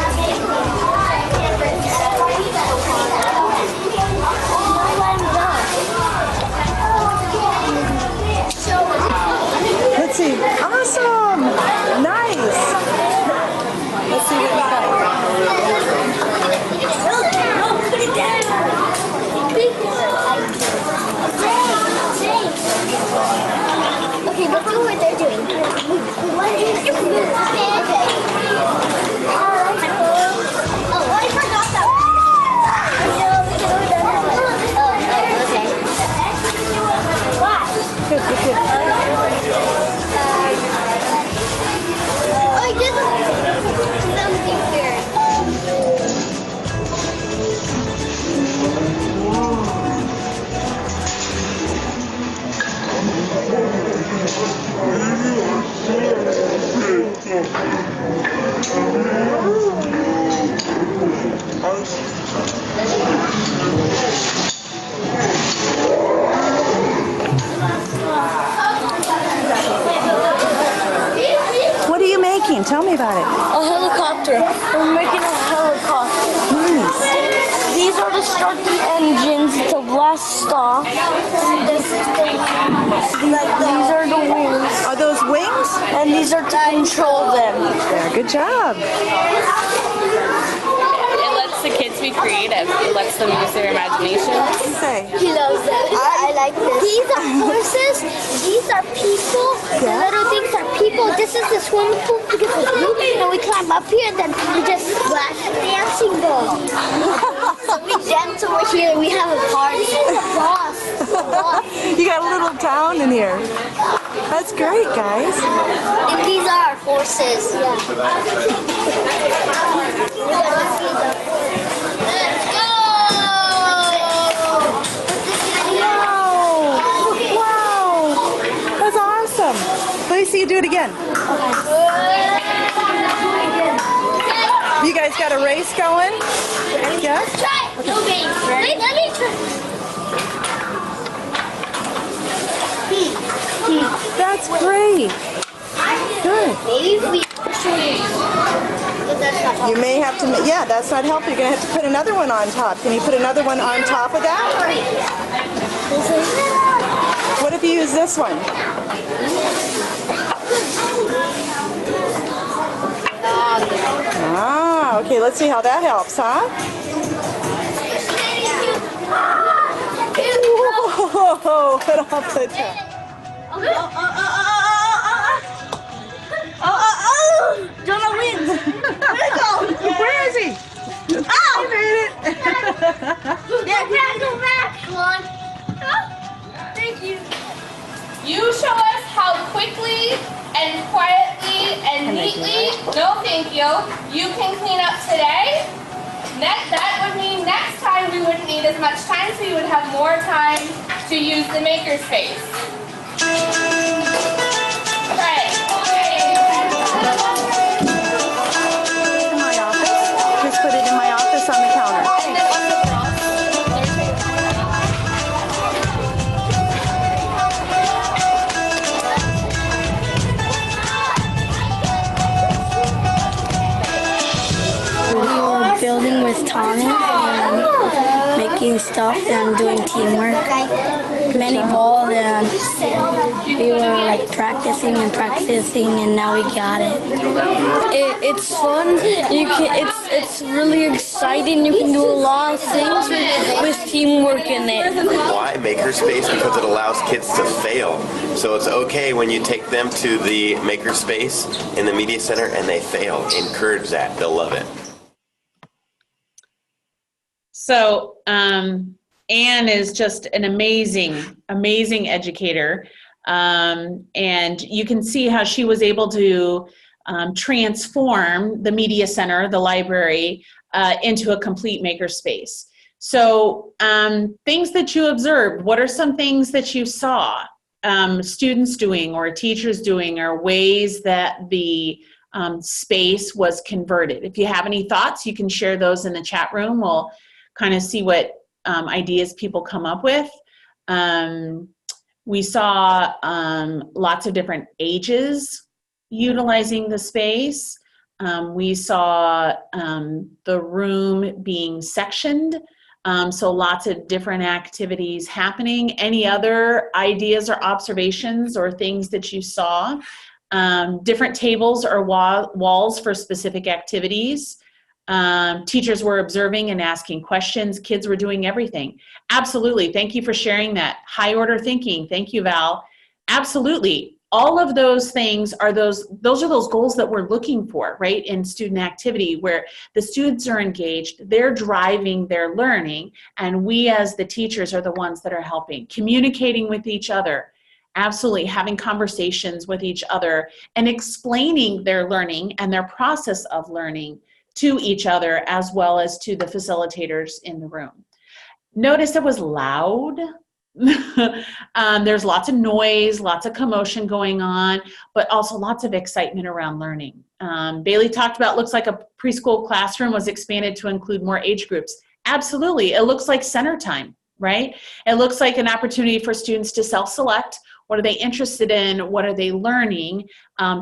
Let's see. Awesome. Nice. Let's see what we got. Okay, let's do what they're doing. Okay. Oh, I forgot that one. Good, good, good. I did something weird. What are you making? Tell me about it. A helicopter. We're making a helicopter. Nice. These are the start the engines to blast has stuff. These are the wings. Are those wings? And these are to control them. Yeah, good job. It lets the kids be creative. It lets them use their imagination. Say. He loves that. I like this. These are horses. These are people. The little things are people. This is the swimming pool because it's blue. And we climb up here and then we just splash a dancing ball. So we dance over here. We have a party. It's a boss. You got a little town in here. That's great, guys. And these are our horses. Yeah. Let's go! Wow. That's awesome. Let me see you do it again. You guys got a race going? Yeah? Let's try it. No, babe. Wait, let me try. That's great. Good. Maybe if we push it. But that's not You may have to, yeah, that's not helpful. You're going to have to put another one on top. Can you put another one on top of that? What if you use this one? Ah, okay, let's see how that helps, huh? Whoa, put off the top. Jonah wins. Where is he? Oh, he made it. Yeah, go back. Come on. Thank you. You show us how quickly and quietly and neatly, no thank you, you can clean up today. That would mean next time we wouldn't need as much time, so you would have more time to use the Makerspace. Try it. In my office. Just put it in my office on the counter. Building with Thomas and making stuff and doing teamwork. Many balls and we were like practicing and now we got it. It's fun. It's really exciting. You can do a lot of things with teamwork in it. Why Makerspace? Because it allows kids to fail. So it's okay when you take them to the Makerspace in the Media Center and they fail. Encourage that. They'll love it. So Anne is just an amazing educator. And you can see how she was able to transform the media center, the library, into a complete makerspace. So things that you observed, what are some things that you saw students doing or teachers doing, or ways that the space was converted? If you have any thoughts, you can share those in the chat room. We'll kind of see what ideas people come up with. We saw lots of different ages utilizing the space. We saw the room being sectioned, so lots of different activities happening. Any other ideas or observations or things that you saw? Different tables or walls for specific activities. Teachers were observing and asking questions. Kids were doing everything. Absolutely. Thank you for sharing that. High order thinking. Thank you, Val. Absolutely. All of those things are those are those goals that we're looking for, right? In student activity, where the students are engaged, they're driving their learning, and we as the teachers are the ones that are helping, communicating with each other. Absolutely. Having conversations with each other and explaining their learning and their process of learning to each other, as well as to the facilitators in the room. Notice it was loud. There's lots of noise, lots of commotion going on, but also lots of excitement around learning. Bailey talked about, looks like a preschool classroom was expanded to include more age groups. Absolutely. It looks like center time, right? It looks like an opportunity for students to self-select. What are they interested in? What are they learning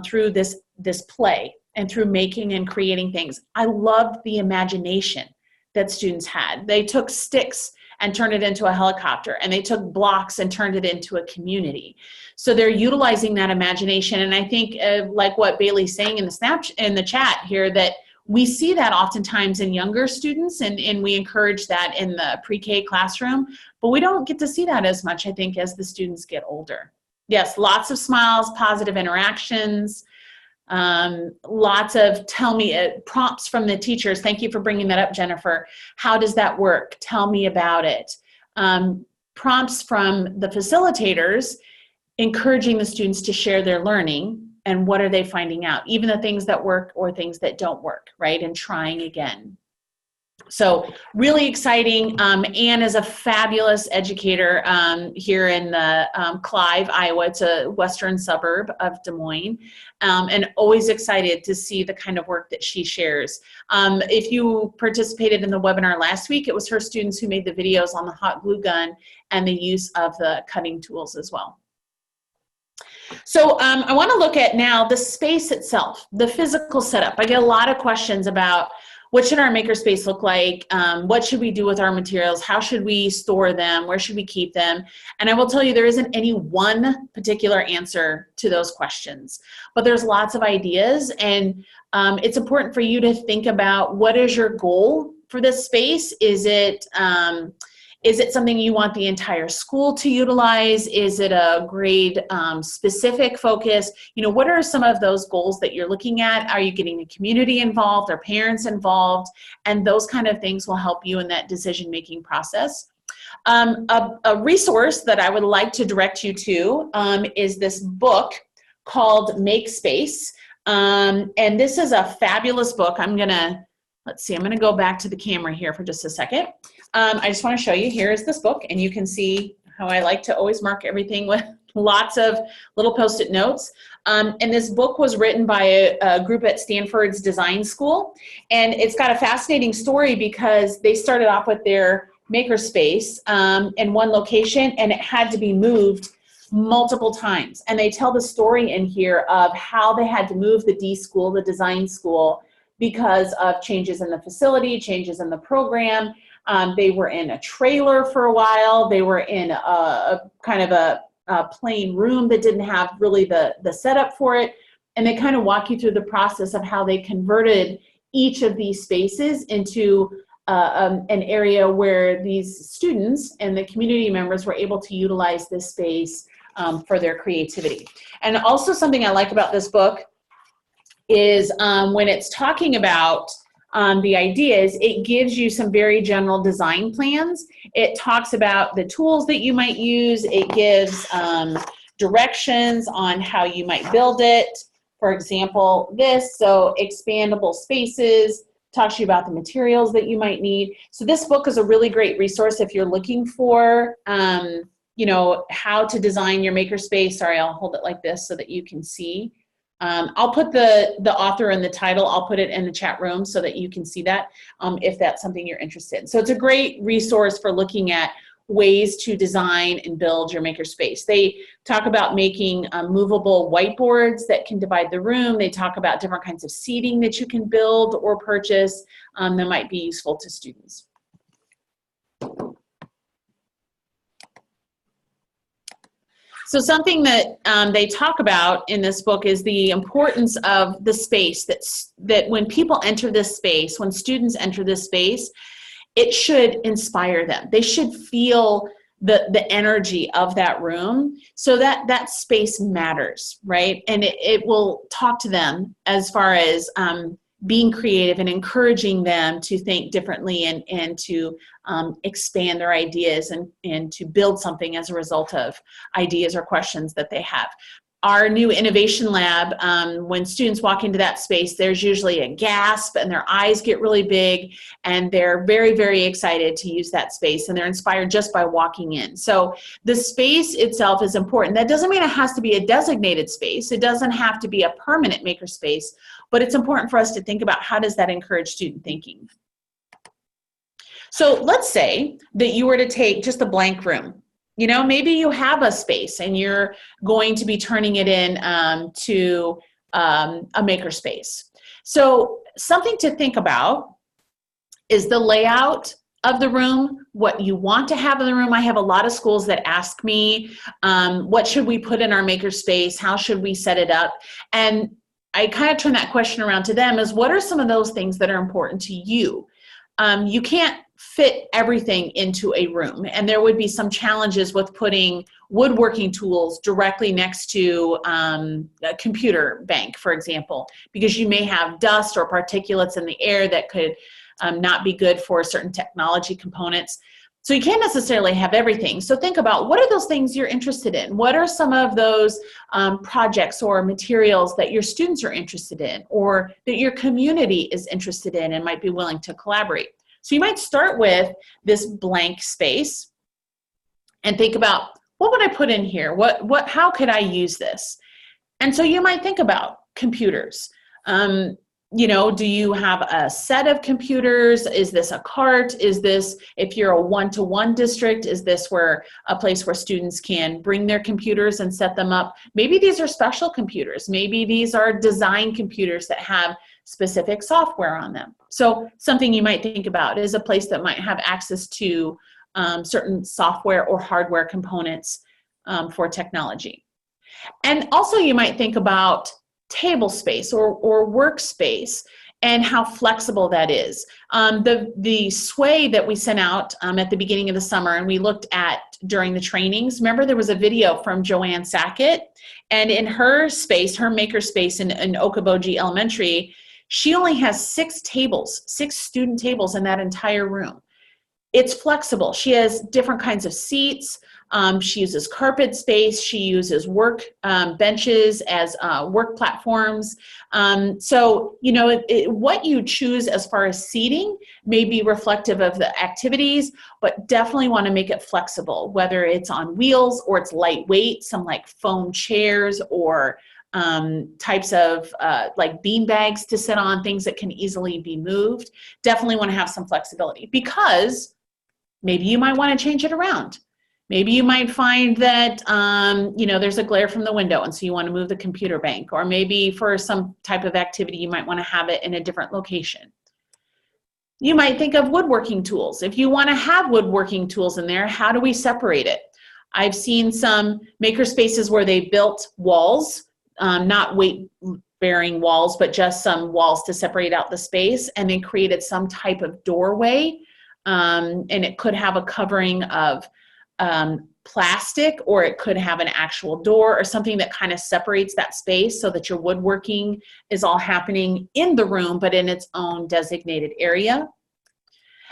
through this play and through making and creating things? I loved the imagination that students had. They took sticks and turned it into a helicopter, and they took blocks and turned it into a community. So they're utilizing that imagination. And I think like what Bailey's saying in the chat here, that we see that oftentimes in younger students, and we encourage that in the pre-K classroom, but we don't get to see that as much, I think, as the students get older. Yes, lots of smiles, positive interactions, lots of prompts from the teachers. Thank you for bringing that up, Jennifer. How does that work? Tell me about it. Prompts from the facilitators, encouraging the students to share their learning and what are they finding out, even the things that work or things that don't work, right? And trying again. So really exciting. Anne is a fabulous educator here in the Clive, Iowa. It's a western suburb of Des Moines, and always excited to see the kind of work that she shares. If you participated in the webinar last week, it was her students who made the videos on the hot glue gun and the use of the cutting tools as well. So I want to look at now the space itself, the physical setup. I get a lot of questions about what should our makerspace look like? What should we do with our materials? How should we store them? Where should we keep them? And I will tell you, there isn't any one particular answer to those questions, but there's lots of ideas, and it's important for you to think about, what is your goal for this space? Is it something you want the entire school to utilize? Is it a grade specific focus? You know, what are some of those goals that you're looking at? Are you getting the community involved? Are parents involved? And those kind of things will help you in that decision-making process. A resource that I would like to direct you to is this book called Makerspace. And this is a fabulous book. I'm gonna go back to the camera here for just a second. I just want to show you, here is this book, and you can see how I like to always mark everything with lots of little Post-it notes. And this book was written by a group at Stanford's design school, and it's got a fascinating story because they started off with their makerspace in one location, and it had to be moved multiple times. And they tell the story in here of how they had to move the D school, the design school, because of changes in the facility, changes in the program. They were in a trailer for a while. They were in a kind of a plain room that didn't have really the setup for it. And they kind of walk you through the process of how they converted each of these spaces into an area where these students and the community members were able to utilize this space for their creativity. And also something I like about this book is when it's talking about the ideas, it gives you some very general design plans. It talks about the tools that you might use. It gives directions on how you might build it. For example, so expandable spaces, talks to you about the materials that you might need. So this book is a really great resource if you're looking for, you know, how to design your makerspace. Sorry, I'll hold it like this so that you can see. I'll put the author and the title, I'll put it in the chat room so that you can see that if that's something you're interested in. So it's a great resource for looking at ways to design and build your makerspace. They talk about making movable whiteboards that can divide the room. They talk about different kinds of seating that you can build or purchase that might be useful to students. So something that they talk about in this book is the importance of the space, that when people enter this space, when students enter this space, it should inspire them. They should feel the energy of that room, so that space matters, right? And it will talk to them as far as being creative and encouraging them to think differently and to expand their ideas and to build something as a result of ideas or questions that they have. Our new innovation lab, when students walk into that space, there's usually a gasp and their eyes get really big, and they're very, very excited to use that space, and they're inspired just by walking in. So the space itself is important. That doesn't mean it has to be a designated space. It doesn't have to be a permanent makerspace, but it's important for us to think about how does that encourage student thinking. So let's say that you were to take just a blank room. You know, maybe you have a space and you're going to be turning it in to a makerspace. So something to think about Is the layout of the room what you want to have in the room? I have a lot of schools that ask me, what should we put in our makerspace? How should we set it up? And I kind of turn that question around to them is, what are some of those things that are important to you? You can't fit everything into a room, and there would be some challenges with putting woodworking tools directly next to a computer bank, for example, because you may have dust or particulates in the air that could not be good for certain technology components. So you can't necessarily have everything. So think about, what are those things you're interested in? What are some of those projects or materials that your students are interested in, or that your community is interested in and might be willing to collaborate? So you might start with this blank space and think about, what would I put in here? How could I use this? And so you might think about computers. You know, do you have a set of computers? Is this a cart? Is this, if you're a one-to-one district, is this where a place where students can bring their computers and set them up? Maybe these are special computers. Maybe these are design computers that have specific software on them. So something you might think about is a place that might have access to certain software or hardware components for technology. And also you might think about table space or workspace and how flexible that is. The sway that we sent out at the beginning of the summer and we looked at during the trainings, remember there was a video from Joanne Sackett, and in her space, her makerspace in Okoboji Elementary, she only has 6 student tables in that entire room. It's flexible. She has different kinds of seats. She uses carpet space. She uses work benches as work platforms. So, you know, what you choose as far as seating may be reflective of the activities, but definitely want to make it flexible, whether it's on wheels or it's lightweight, some like foam chairs or types of like bean bags to sit on, things that can easily be moved. Definitely want to have some flexibility, because maybe you might want to change it around. Maybe you might find that, you know, there's a glare from the window, and so you want to move the computer bank. Or maybe for some type of activity, you might want to have it in a different location. You might think of woodworking tools. If you want to have woodworking tools in there, how do we separate it? I've seen some maker spaces where they built walls, not weight-bearing walls, but just some walls to separate out the space, and they created some type of doorway, and it could have a covering of plastic, or it could have an actual door or something that kind of separates that space so that your woodworking is all happening in the room, but in its own designated area.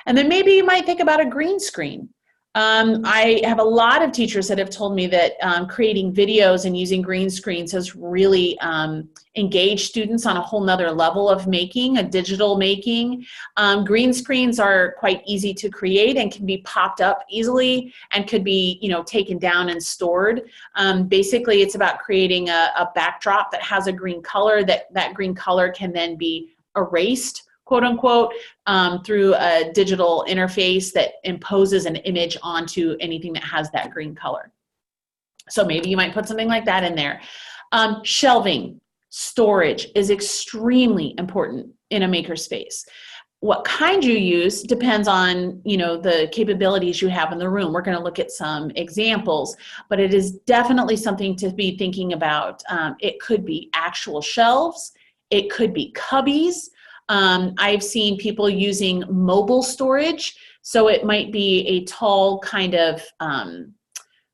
And then maybe you might think about a green screen. I have a lot of teachers that have told me that creating videos and using green screens has really engaged students on a whole nother level of making, a digital making. Green screens are quite easy to create and can be popped up easily and could be, you know, taken down and stored. Basically, it's about creating a backdrop that has a green color, that green color can then be erased, quote unquote, through a digital interface that imposes an image onto anything that has that green color. So maybe you might put something like that in there. Shelving, storage is extremely important in a makerspace. What kind you use depends on, you know, the capabilities you have in the room. We're going to look at some examples, but it is definitely something to be thinking about. It could be actual shelves. It could be cubbies. I've seen people using mobile storage. So it might be a tall kind of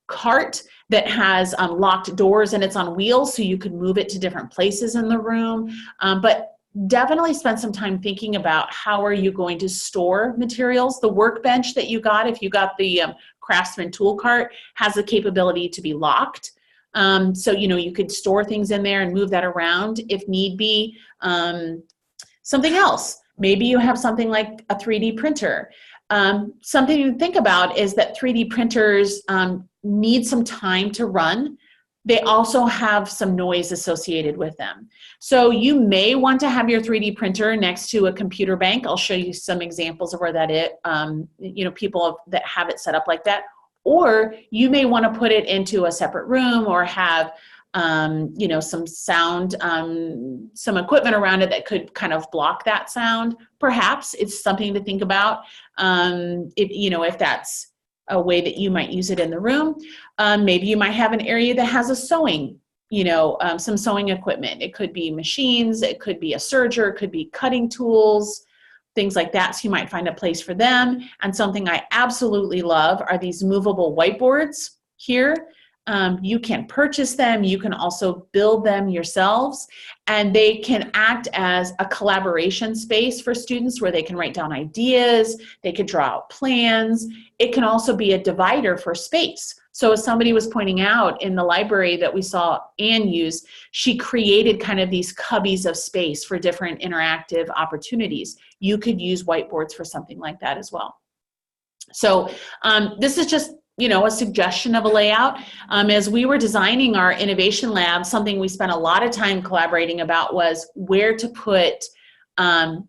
cart that has locked doors and it's on wheels, so you could move it to different places in the room. But definitely spend some time thinking about how are you going to store materials. The workbench that you got, if you got the Craftsman tool cart, has the capability to be locked. So, you know, you could store things in there and move that around if need be. Something else, maybe you have something like a 3D printer. Something to think about is that 3D printers need some time to run. They also have some noise associated with them. So you may want to have your 3D printer next to a computer bank. I'll show you some examples of where that is, you know, people that have it set up like that. Or you may want to put it into a separate room or have you know, some sound, some equipment around it that could kind of block that sound. Perhaps it's something to think about, if, you know, if that's a way that you might use it in the room. Maybe you might have an area that has a sewing, you know, some sewing equipment. It could be machines, it could be a serger, it could be cutting tools, things like that. So you might find a place for them. And something I absolutely love are these movable whiteboards here. You can purchase them. You can also build them yourselves, and they can act as a collaboration space for students where they can write down ideas. They could draw out plans. It can also be a divider for space. So as somebody was pointing out in the library that we saw Anne use, she created kind of these cubbies of space for different interactive opportunities. You could use whiteboards for something like that as well. So this is just, you know, a suggestion of a layout. As we were designing our innovation lab, something we spent a lot of time collaborating about was where to put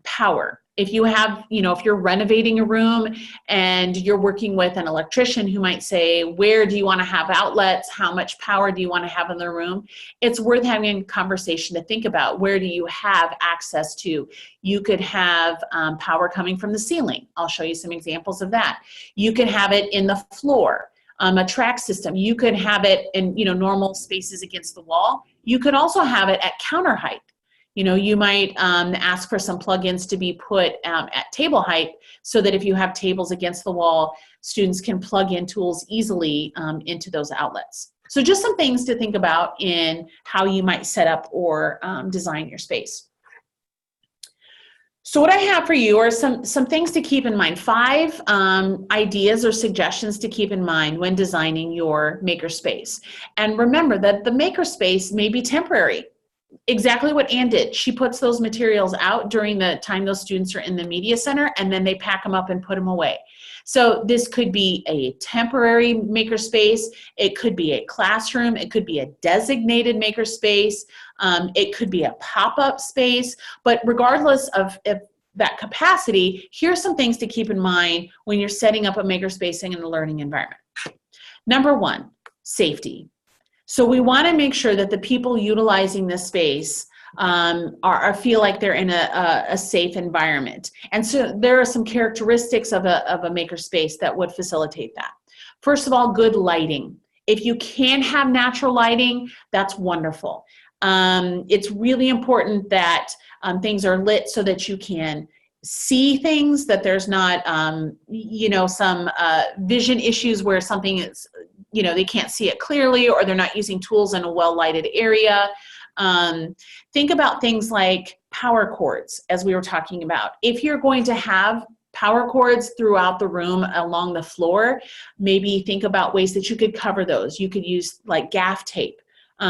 power. If you have, you know, if you're renovating a room and you're working with an electrician who might say, where do you want to have outlets? How much power do you want to have in the room? It's worth having a conversation to think about, where do you have access to? You could have power coming from the ceiling. I'll show you some examples of that. You could have it in the floor, a track system. You could have it in, you know, normal spaces against the wall. You could also have it at counter height. You know, you might ask for some plugins to be put at table height so that if you have tables against the wall, students can plug in tools easily into those outlets. So just some things to think about in how you might set up or design your space. So what I have for you are some things to keep in mind. 5 ideas or suggestions to keep in mind when designing your makerspace. And remember that the makerspace may be temporary. Exactly what Anne did. She puts those materials out during the time those students are in the media center, and then they pack them up and put them away. So this could be a temporary makerspace. It could be a classroom. It could be a designated makerspace. It could be a pop-up space. But regardless of if that capacity, here's some things to keep in mind when you're setting up a makerspace in a learning environment. Number 1, safety. So we want to make sure that the people utilizing this space feel like they're in a safe environment. And so there are some characteristics of a makerspace that would facilitate that. First of all, good lighting. If you can have natural lighting, that's wonderful. It's really important that things are lit so that you can see things, that there's not, you know, some vision issues where something is, you know, they can't see it clearly, or they're not using tools in a well-lighted area. Think about things like power cords, as we were talking about. If you're going to have power cords throughout the room along the floor, maybe think about ways that you could cover those. You could use like gaff tape,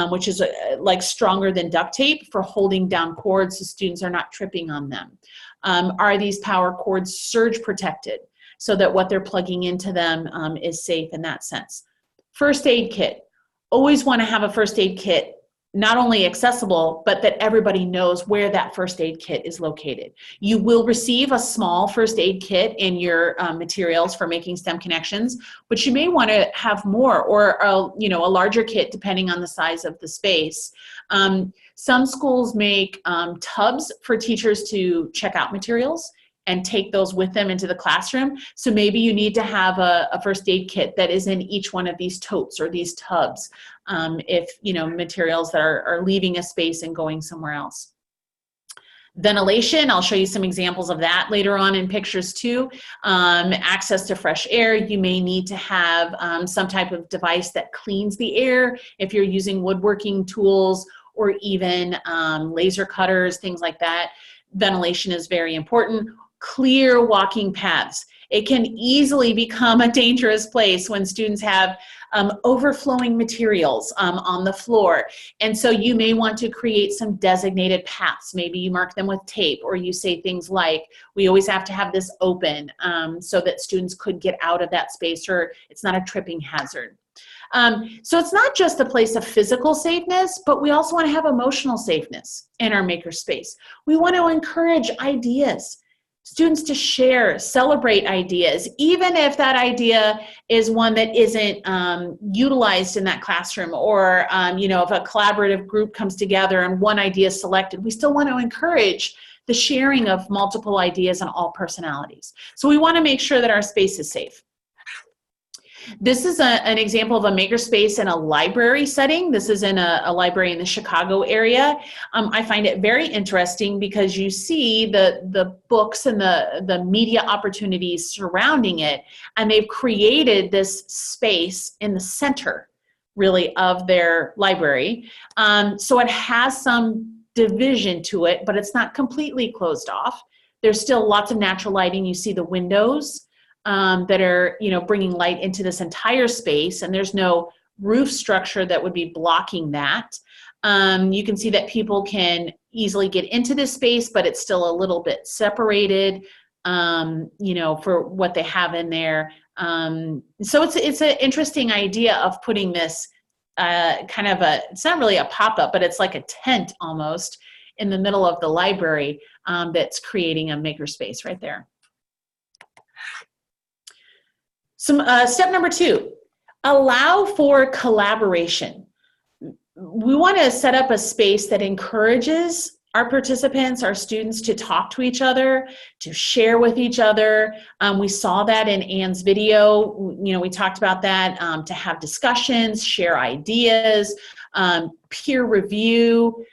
which is like stronger than duct tape for holding down cords so students are not tripping on them. Are these power cords surge protected so that what they're plugging into them is safe in that sense? First aid kit. Always want to have a first aid kit, not only accessible, but that everybody knows where that first aid kit is located. You will receive a small first aid kit in your materials for making STEM connections, but you may want to have more, or you know, a larger kit depending on the size of the space. Some schools make tubs for teachers to check out materials and take those with them into the classroom. So maybe you need to have a first aid kit that is in each one of these totes or these tubs, if, you know, materials that are leaving a space and going somewhere else. Ventilation, I'll show you some examples of that later on in pictures too. Access to fresh air, you may need to have some type of device that cleans the air if you're using woodworking tools or even laser cutters, things like that. Ventilation is very important. Clear walking paths. It can easily become a dangerous place when students have overflowing materials on the floor. And so you may want to create some designated paths. Maybe you mark them with tape, or you say things like, we always have to have this open so that students could get out of that space, or it's not a tripping hazard. So it's not just a place of physical safeness, but we also want to have emotional safeness in our makerspace. We want to encourage ideas. students to share, celebrate ideas, even if that idea is one that isn't utilized in that classroom, or if a collaborative group comes together and one idea is selected, we still want to encourage the sharing of multiple ideas and all personalities. So we want to make sure that our space is safe. This is an example of a makerspace in a library setting. This is in a library in the Chicago area. I find it very interesting because you see the books and the media opportunities surrounding it, and they've created this space in the center, really, of their library. So it has some division to it, but it's not completely closed off. There's still lots of natural lighting. You see the windows that are, bringing light into this entire space, and there's no roof structure that would be blocking that. You can see that people can easily get into this space, but it's still a little bit separated, for what they have in there. So it's an interesting idea of putting this it's not really a pop-up, but it's like a tent almost in the middle of the library that's creating a makerspace right there. Step number 2, allow for collaboration. We want to set up a space that encourages our participants, our students, to talk to each other, to share with each other. We saw that in Anne's video. We talked about that, to have discussions, share ideas, peer review,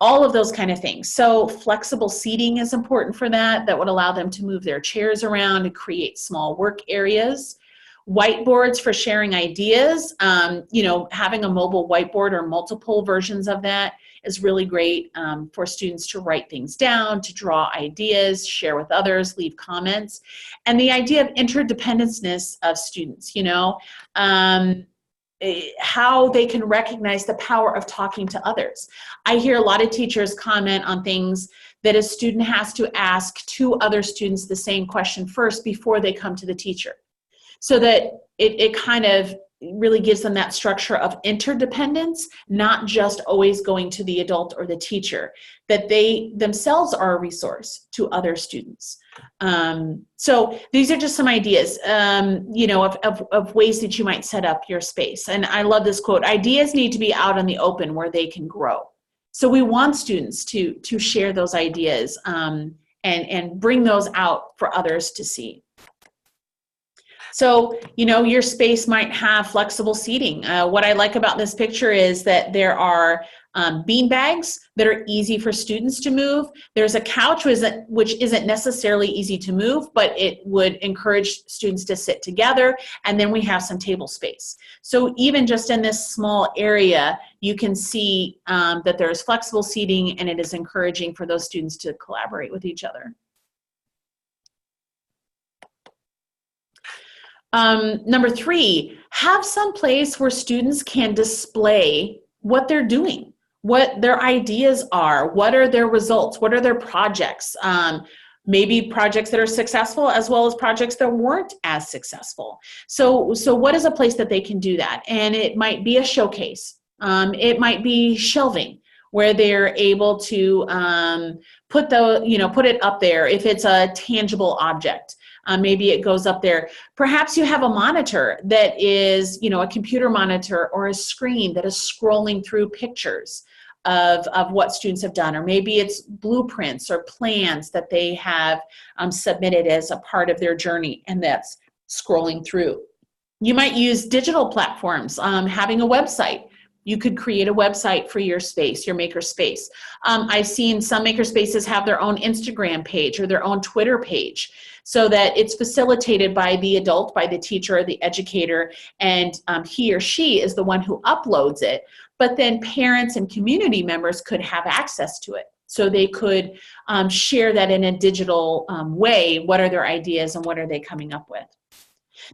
all of those kind of things. So flexible seating is important for that. That would allow them to move their chairs around and create small work areas. Whiteboards for sharing ideas. Having a mobile whiteboard or multiple versions of that is really great for students to write things down, to draw ideas, share with others, leave comments. And the idea of interdependence of students, how they can recognize the power of talking to others. I hear a lot of teachers comment on things that a student has to ask 2 other students the same question first before they come to the teacher. So that it kind of really gives them that structure of interdependence, not just always going to the adult or the teacher, that they themselves are a resource to other students. So these are just some ideas, of ways that you might set up your space. And I love this quote: ideas need to be out in the open where they can grow. So we want students to share those ideas and bring those out for others to see. So, your space might have flexible seating. What I like about this picture is that there are bean bags that are easy for students to move. There's a couch which isn't necessarily easy to move, but it would encourage students to sit together. And then we have some table space. So even just in this small area, you can see that there's flexible seating, and it is encouraging for those students to collaborate with each other. Number 3, have some place where students can display what they're doing, what their ideas are, what are their results, what are their projects, maybe projects that are successful as well as projects that weren't as successful. So what is a place that they can do that? And it might be a showcase. It might be shelving, where they're able to put it up there if it's a tangible object. Maybe it goes up there. Perhaps you have a monitor that is, a computer monitor or a screen that is scrolling through pictures of what students have done. Or maybe it's blueprints or plans that they have submitted as a part of their journey, and that's scrolling through. You might use digital platforms, having a website. You could create a website for your space, your makerspace. I've seen some makerspaces have their own Instagram page or their own Twitter page, so that it's facilitated by the adult, by the teacher or the educator, and he or she is the one who uploads it. But then parents and community members could have access to it. So they could share that in a digital way. What are their ideas and what are they coming up with?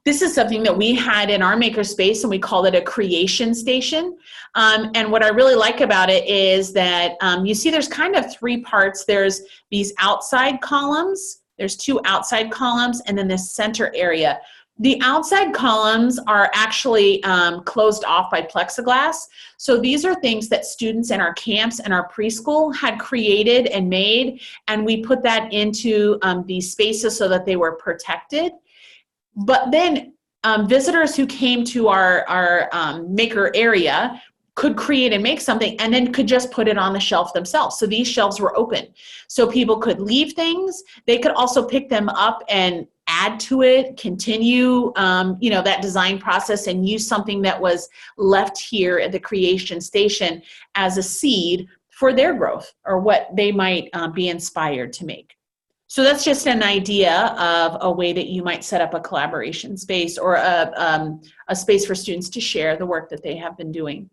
This is something that we had in our makerspace, and we called it a creation station. And what I really like about it is that you see there's kind of 3 parts. There's these outside columns. There's 2 outside columns, and then this center area. The outside columns are actually closed off by plexiglass. So these are things that students in our camps and our preschool had created and made, and we put that into these spaces so that they were protected. But then visitors who came to our maker area could create and make something and then could just put it on the shelf themselves. So these shelves were open. So people could leave things. They could also pick them up and add to it, continue, that design process and use something that was left here at the creation station as a seed for their growth or what they might be inspired to make. So that's just an idea of a way that you might set up a collaboration space or a space for students to share the work that they have been doing.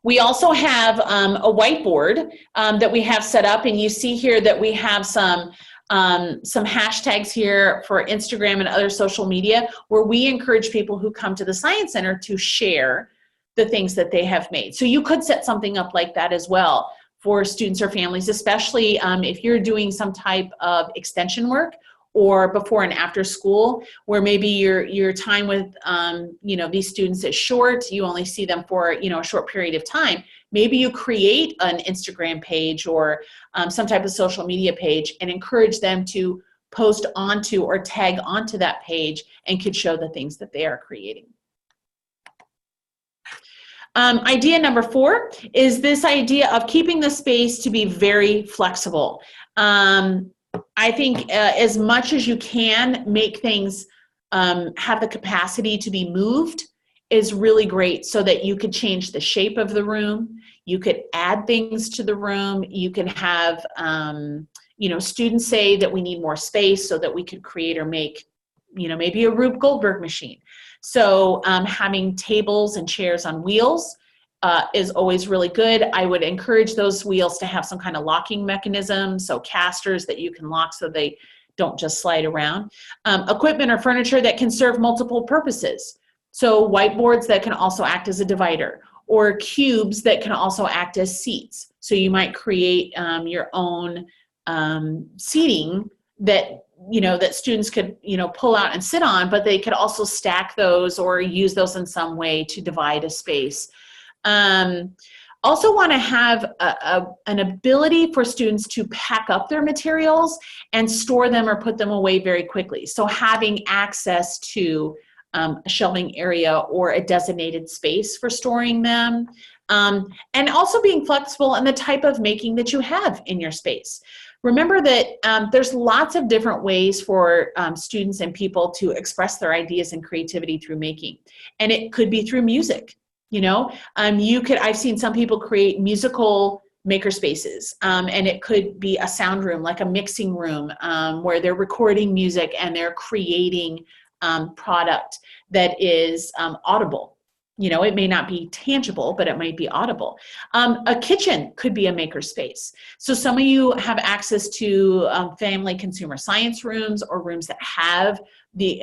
We also have a whiteboard that we have set up, and you see here that we have some hashtags here for Instagram and other social media where we encourage people who come to the Science Center to share the things that they have made. So you could set something up like that as well for students or families, especially if you're doing some type of extension work or before and after school, where maybe your time with these students is short, you only see them for a short period of time. Maybe you create an Instagram page or some type of social media page and encourage them to post onto or tag onto that page and could show the things that they are creating. Idea number 4 is this idea of keeping the space to be very flexible. I think as much as you can make things have the capacity to be moved is really great so that you could change the shape of the room. You could add things to the room. You can have, students say that we need more space so that we could create or make, maybe a Rube Goldberg machine. So having tables and chairs on wheels is always really good. I would encourage those wheels to have some kind of locking mechanism, so casters that you can lock so they don't just slide around. Equipment or furniture that can serve multiple purposes. So whiteboards that can also act as a divider, or cubes that can also act as seats. So you might create your own seating that that students could pull out and sit on, but they could also stack those or use those in some way to divide a space. Also want to have an ability for students to pack up their materials and store them or put them away very quickly. So having access to a shelving area or a designated space for storing them, and also being flexible in the type of making that you have in your space. Remember that there's lots of different ways for students and people to express their ideas and creativity through making. And it could be through music, I've seen some people create musical maker spaces, and it could be a sound room, like a mixing room, where they're recording music and they're creating product that is audible. It may not be tangible, but it might be audible. A kitchen could be a maker space. So some of you have access to family consumer science rooms or rooms that have the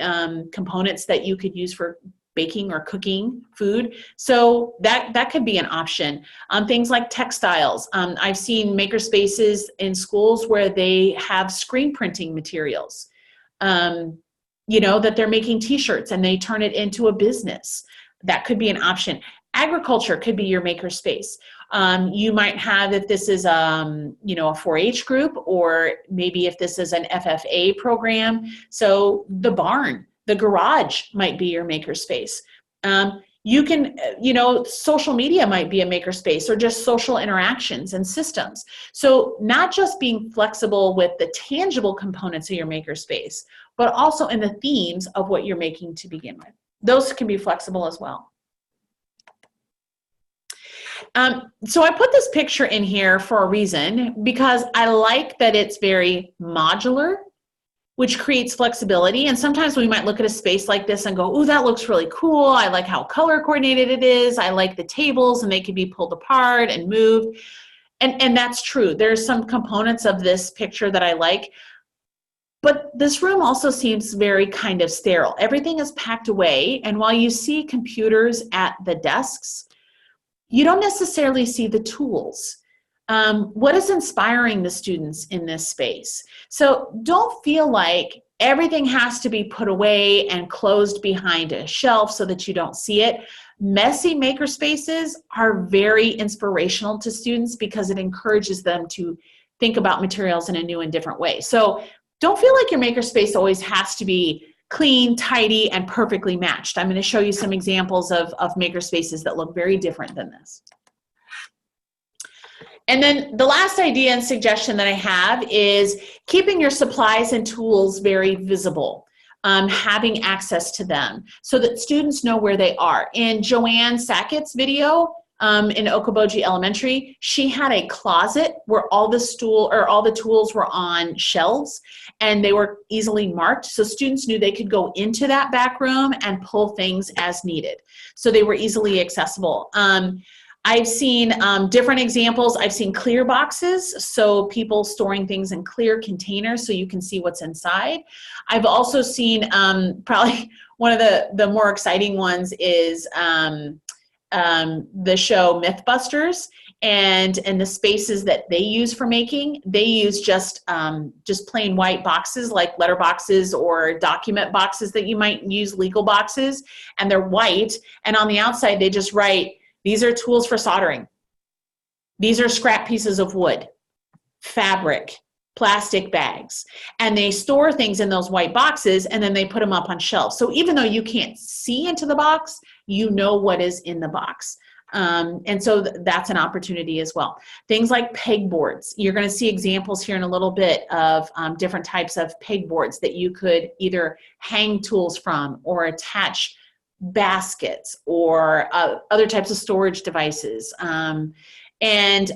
components that you could use for baking or cooking food. So that could be an option. Things like textiles. I've seen maker spaces in schools where they have screen printing materials. That they're making t-shirts and they turn it into a business. That could be an option. Agriculture could be your maker space. You might have, if this is a 4-H group, or maybe if this is an FFA program. So the barn, the garage might be your maker space. You can, social media might be a maker space, or just social interactions and systems. So not just being flexible with the tangible components of your maker space, but also in the themes of what you're making to begin with. Those can be flexible as well. So I put this picture in here for a reason, because I like that it's very modular, which creates flexibility. And sometimes we might look at a space like this and go, "Ooh, that looks really cool. I like how color coordinated it is. I like the tables, and they can be pulled apart and moved." And that's true. There's some components of this picture that I like. But this room also seems very kind of sterile. Everything is packed away, and while you see computers at the desks, you don't necessarily see the tools. What is inspiring the students in this space? So don't feel like Everything has to be put away and closed behind a shelf so that you don't see it. Messy makerspaces are very inspirational to students because it encourages them to think about materials in a new and different way. So don't feel like your makerspace always has to be clean, tidy, and perfectly matched. I'm going to show you some examples of makerspaces that look very different than this. And then the last idea and suggestion that I have is keeping your supplies and tools very visible, having access to them so that students know where they are. In Joanne Sackett's video in Okoboji Elementary, she had a closet where all the tools were on shelves and they were easily marked, so students knew they could go into that back room and pull things as needed. So they were easily accessible. I've seen different examples. I've seen clear boxes, so people storing things in clear containers so you can see what's inside. I've also seen probably one of the more exciting ones is the show Mythbusters, and the spaces that they use for making, they use just plain white boxes like letter boxes or document boxes that you might use, legal boxes, and they're white, and on the outside they just write, these are tools for soldering. These are scrap pieces of wood, fabric, plastic bags. And they store things in those white boxes and then they put them up on shelves. So even though you can't see into the box, you know what is in the box. And so that's an opportunity as well. Things like pegboards. You're going to see examples here in a little bit of different types of pegboards that you could either hang tools from or attach baskets or other types of storage devices, and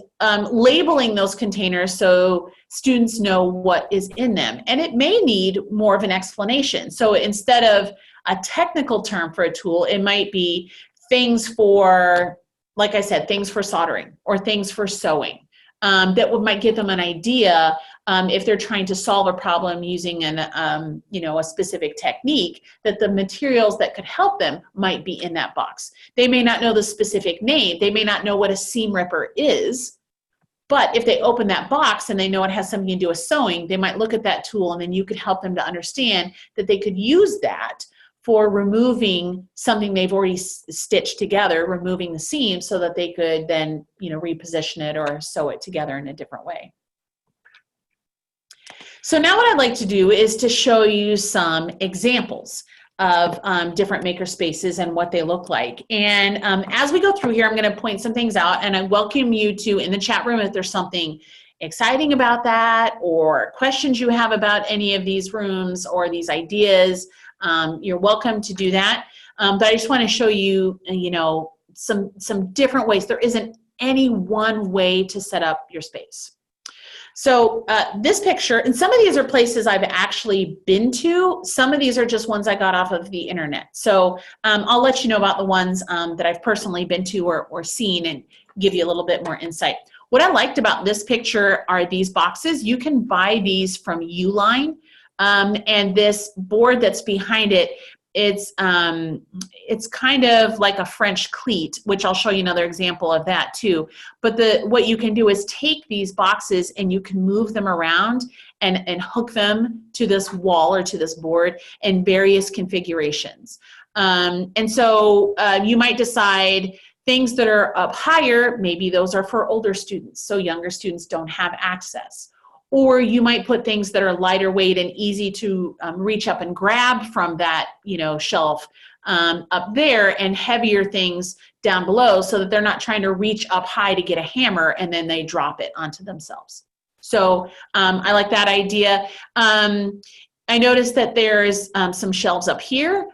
labeling those containers so students know what is in them. And it may need more of an explanation. So instead of a technical term for a tool, it might be things for, like I said, things for soldering or things for sewing. That might give them an idea if they're trying to solve a problem using a specific technique, that the materials that could help them might be in that box. They may not know the specific name. They may not know what a seam ripper is, but if they open that box and they know it has something to do with sewing, they might look at that tool and then you could help them to understand that they could use that for removing something they've already stitched together, removing the seam so that they could then, reposition it or sew it together in a different way. So now what I'd like to do is to show you some examples of different makerspaces and what they look like. And as we go through here, I'm going to point some things out, and I welcome you to, in the chat room, if there's something exciting about that or questions you have about any of these rooms or these ideas, you're welcome to do that. But I just want to show you, some different ways. There isn't any one way to set up your space. So this picture, and some of these are places I've actually been to. Some of these are just ones I got off of the internet. So I'll let you know about the ones that I've personally been to or seen and give you a little bit more insight. What I liked about this picture are these boxes. You can buy these from Uline, and this board that's behind it, it's kind of like a French cleat, which I'll show you another example of that too. But what you can do is take these boxes and you can move them around and hook them to this wall or to this board in various configurations. And so you might decide things that are up higher, maybe those are for older students, so younger students don't have access. Or you might put things that are lighter weight and easy to reach up and grab from that, shelf up there, and heavier things down below so that they're not trying to reach up high to get a hammer and then they drop it onto themselves. So I like that idea. I noticed that there's some shelves up here.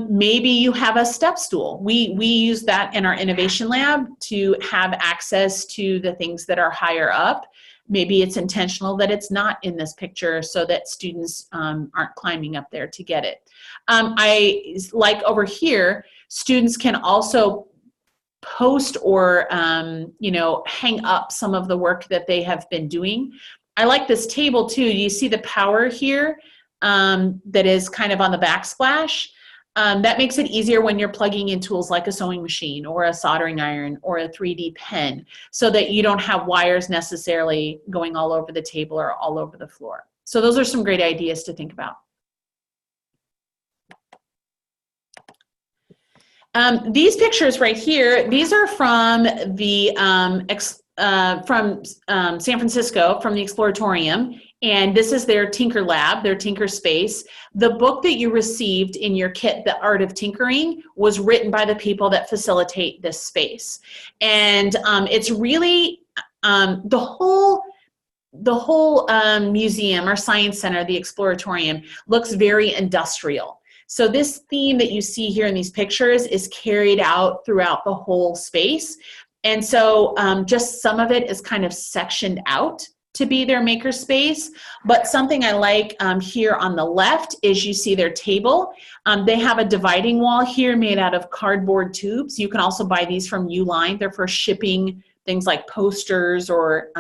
Maybe you have a step stool. We use that in our innovation lab to have access to the things that are higher up. Maybe it's intentional that it's not in this picture so that students aren't climbing up there to get it. I like over here, students can also post or hang up some of the work that they have been doing. I like this table too. You see the power here that is kind of on the backsplash. That makes it easier when you're plugging in tools like a sewing machine or a soldering iron or a 3D pen, so that you don't have wires necessarily going all over the table or all over the floor. So those are some great ideas to think about. These pictures right here, these are from the San Francisco, from the Exploratorium, and this is their Tinker Lab, their Tinker Space. The book that you received in your kit, The Art of Tinkering, was written by the people that facilitate this space. And it's really the whole museum or science center, the Exploratorium, looks very industrial. So this theme that you see here in these pictures is carried out throughout the whole space. And so just some of it is kind of sectioned out to be their makerspace. But something I like here on the left is you see their table. They have a dividing wall here made out of cardboard tubes. You can also buy these from Uline. They're for shipping things like posters or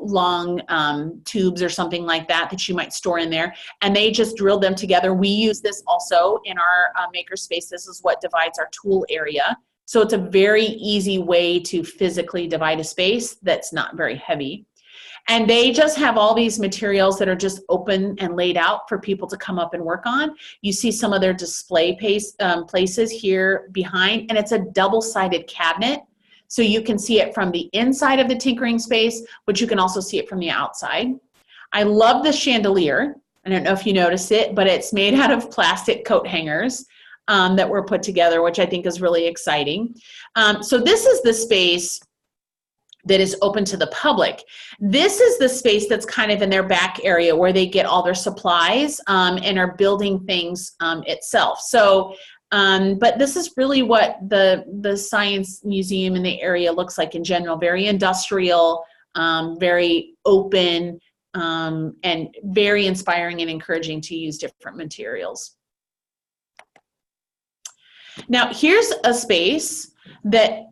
long tubes or something like that you might store in there. And they just drilled them together. We use this also in our makerspace. This is what divides our tool area. So it's a very easy way to physically divide a space that's not very heavy. And they just have all these materials that are just open and laid out for people to come up and work on. You see some of their display places here behind, and it's a double-sided cabinet. So you can see it from the inside of the tinkering space, but you can also see it from the outside. I love the chandelier. I don't know if you noticed it, but it's made out of plastic coat hangers that were put together, which I think is really exciting. So this is the space that is open to the public. This is the space that's kind of in their back area where they get all their supplies and are building things itself. So, but this is really what the Science Museum in the area looks like in general, very industrial, very open, and very inspiring and encouraging to use different materials. Now, here's a space that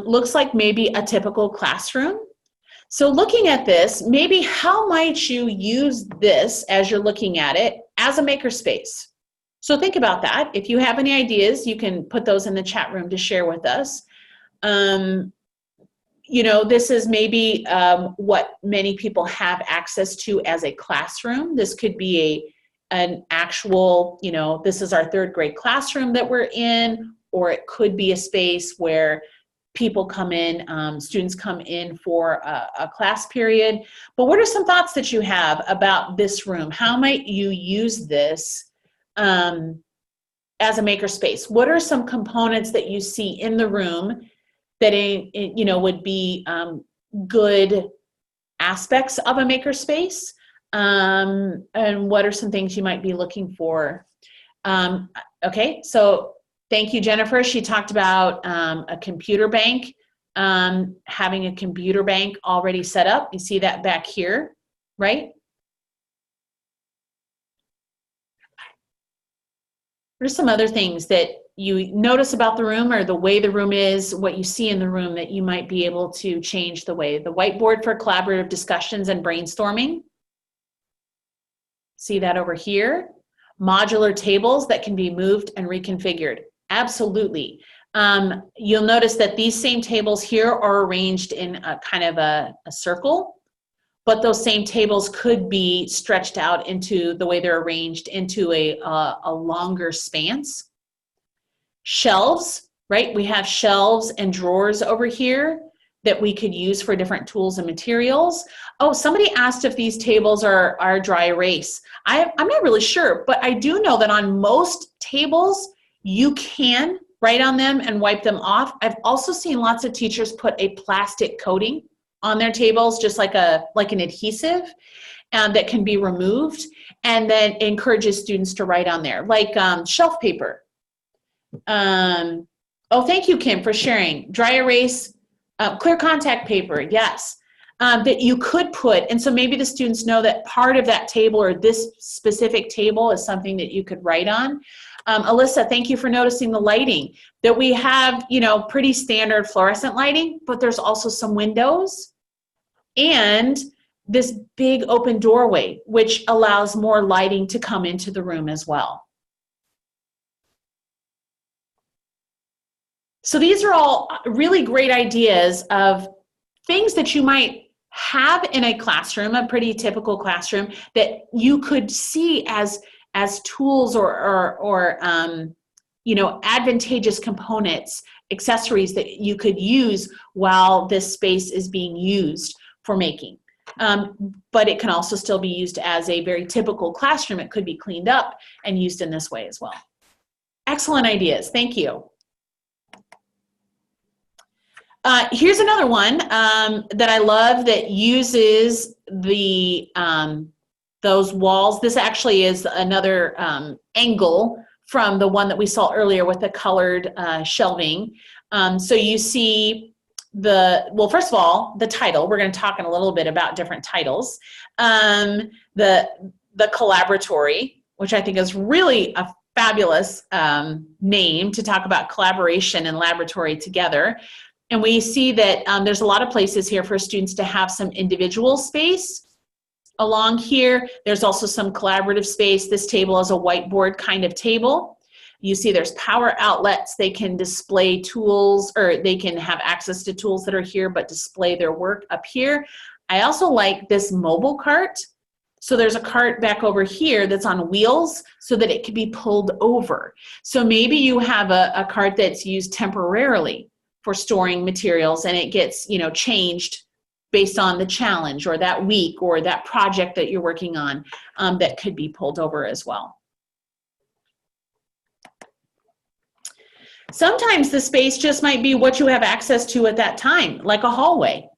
looks like maybe a typical classroom. So looking at this, maybe how might you use this as you're looking at it as a makerspace? So think about that. If you have any ideas, you can put those in the chat room to share with us. This is maybe what many people have access to as a classroom. This could be an actual, this is our third grade classroom that we're in, or it could be a space where people come in, students come in for a class period. But what are some thoughts that you have about this room? How might you use this as a makerspace? What are some components that you see in the room that would be good aspects of a makerspace? And what are some things you might be looking for? Okay, so thank you, Jennifer. She talked about a computer bank, having a computer bank already set up. You see that back here, right? What are some other things that you notice about the room, or the way the room is, what you see in the room that you might be able to change the way? The whiteboard for collaborative discussions and brainstorming. See that over here? Modular tables that can be moved and reconfigured. Absolutely. You'll notice that these same tables here are arranged in a kind of a circle, but those same tables could be stretched out into the way they're arranged into a longer spans. Shelves, right? We have shelves and drawers over here that we could use for different tools and materials. Oh, somebody asked if these tables are dry erase. I'm not really sure, but I do know that on most tables, you can write on them and wipe them off. I've also seen lots of teachers put a plastic coating on their tables, just like an adhesive that can be removed, and then encourages students to write on there, like shelf paper. Oh, thank you, Kim, for sharing. Dry erase, clear contact paper, yes, that you could put, and so maybe the students know that part of that table or this specific table is something that you could write on. Alyssa, thank you for noticing the lighting, that we have, pretty standard fluorescent lighting, but there's also some windows and this big open doorway, which allows more lighting to come into the room as well. So these are all really great ideas of things that you might have in a classroom, a pretty typical classroom, that you could see as tools or advantageous components, accessories that you could use while this space is being used for making. But it can also still be used as a very typical classroom. It could be cleaned up and used in this way as well. Excellent ideas. Thank you. Here's another one that I love that uses the those walls. This actually is another angle from the one that we saw earlier with the colored shelving. So you see well, first of all, the title. We're going to talk in a little bit about different titles. The collaboratory, which I think is really a fabulous name to talk about collaboration and laboratory together. And we see that there's a lot of places here for students to have some individual space. Along here, there's also some collaborative space. This table is a whiteboard kind of table. You see there's power outlets. They can display tools, or they can have access to tools that are here, but display their work up here. I also like this mobile cart. So there's a cart back over here that's on wheels so that it can be pulled over. So maybe you have a cart that's used temporarily for storing materials, and it gets, changed based on the challenge or that week or that project that you're working on, that could be pulled over as well. Sometimes the space just might be what you have access to at that time, like a hallway,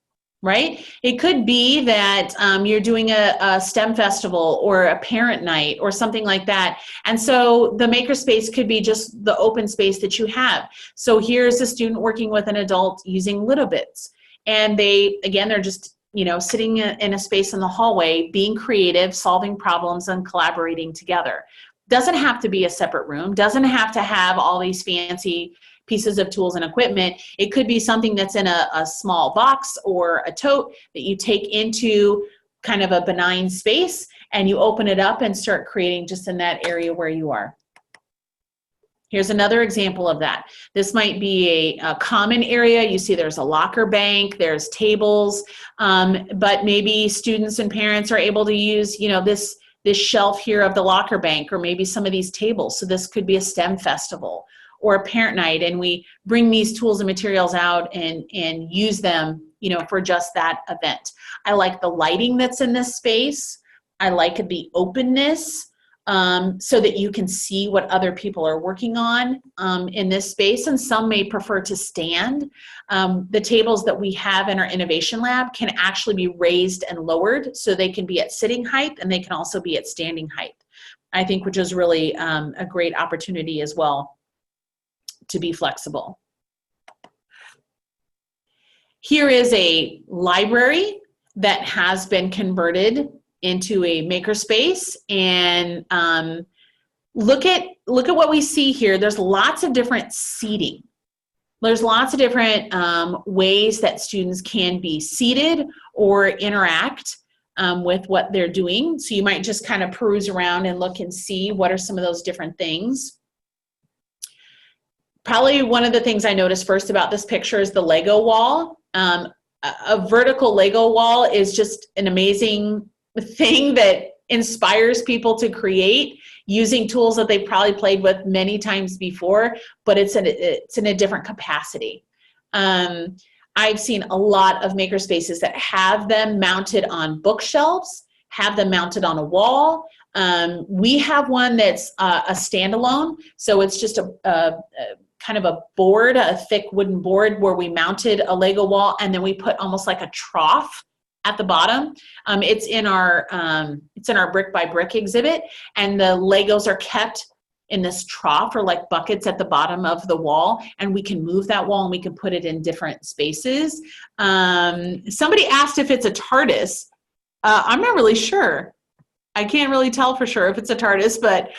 right? It could be that you're doing a STEM festival or a parent night or something like that. And so the makerspace could be just the open space that you have. So here's a student working with an adult using little bits. And they're just, sitting in a space in the hallway, being creative, solving problems, and collaborating together. Doesn't have to be a separate room, doesn't have to have all these fancy pieces of tools and equipment. It could be something that's in a small box or a tote that you take into kind of a benign space, and you open it up and start creating just in that area where you are. Here's another example of that. This might be a common area. You see there's a locker bank, there's tables, but maybe students and parents are able to use, this shelf here of the locker bank, or maybe some of these tables. So this could be a STEM festival or a parent night, and we bring these tools and materials out and use them, for just that event. I like the lighting that's in this space. I like the openness, so that you can see what other people are working on in this space, and some may prefer to stand. The tables that we have in our innovation lab can actually be raised and lowered, so they can be at sitting height and they can also be at standing height, I think, which is really a great opportunity as well to be flexible. Here is a library that has been converted into a makerspace, and look at what we see here. There's lots of different seating. There's lots of different ways that students can be seated or interact with what they're doing. So you might just kind of peruse around and look and see what are some of those different things. Probably one of the things I noticed first about this picture is the Lego wall. A vertical Lego wall is just an amazing thing that inspires people to create using tools that they've probably played with many times before, but it's in a different capacity. I've seen a lot of makerspaces that have them mounted on bookshelves, have them mounted on a wall. We have one that's a standalone, so it's just a kind of a board, a thick wooden board where we mounted a Lego wall, and then we put almost like a trough at the bottom. It's in our brick by brick exhibit, and the Legos are kept in this trough or like buckets at the bottom of the wall, and we can move that wall and we can put it in different spaces. Somebody asked if it's a TARDIS. I'm not really sure. I can't really tell for sure if it's a TARDIS, but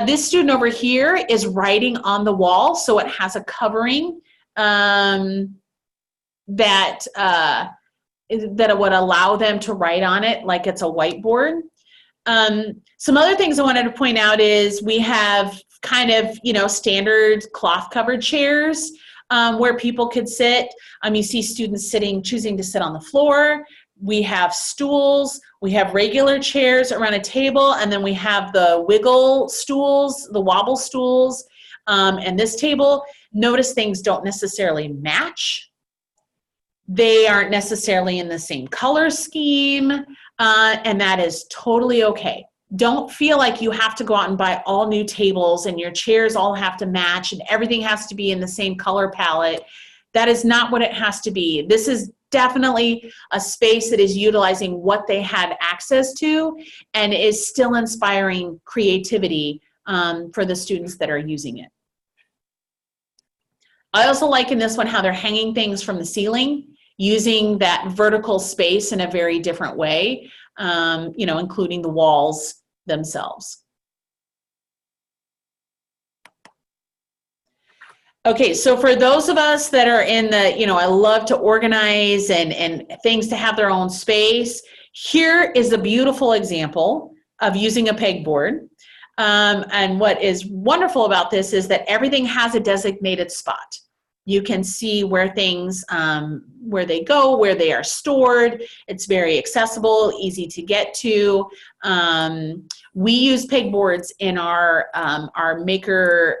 this student over here is writing on the wall, so it has a covering that would allow them to write on it like it's a whiteboard. Some other things I wanted to point out is we have kind of, standard cloth covered chairs where people could sit. You see students choosing to sit on the floor. We have stools We have regular chairs around a table, and then we have the wiggle stools, the wobble stools, and this table. Notice things don't necessarily match. They aren't necessarily in the same color scheme, and that is totally okay. Don't feel like you have to go out and buy all new tables and your chairs all have to match and everything has to be in the same color palette. That is not what it has to be. This is definitely a space that is utilizing what they had access to and is still inspiring creativity for the students that are using it. I also like in this one how they're hanging things from the ceiling, using that vertical space in a very different way, you know, including the walls themselves. Okay, so for those of us that are in the, you know, I love to organize and things to have their own space, here is a beautiful example of using a pegboard. And what is wonderful about this is that everything has a designated spot. You can see where things, where they go, where they are stored. It's very accessible, easy to get to. We use pegboards in our maker,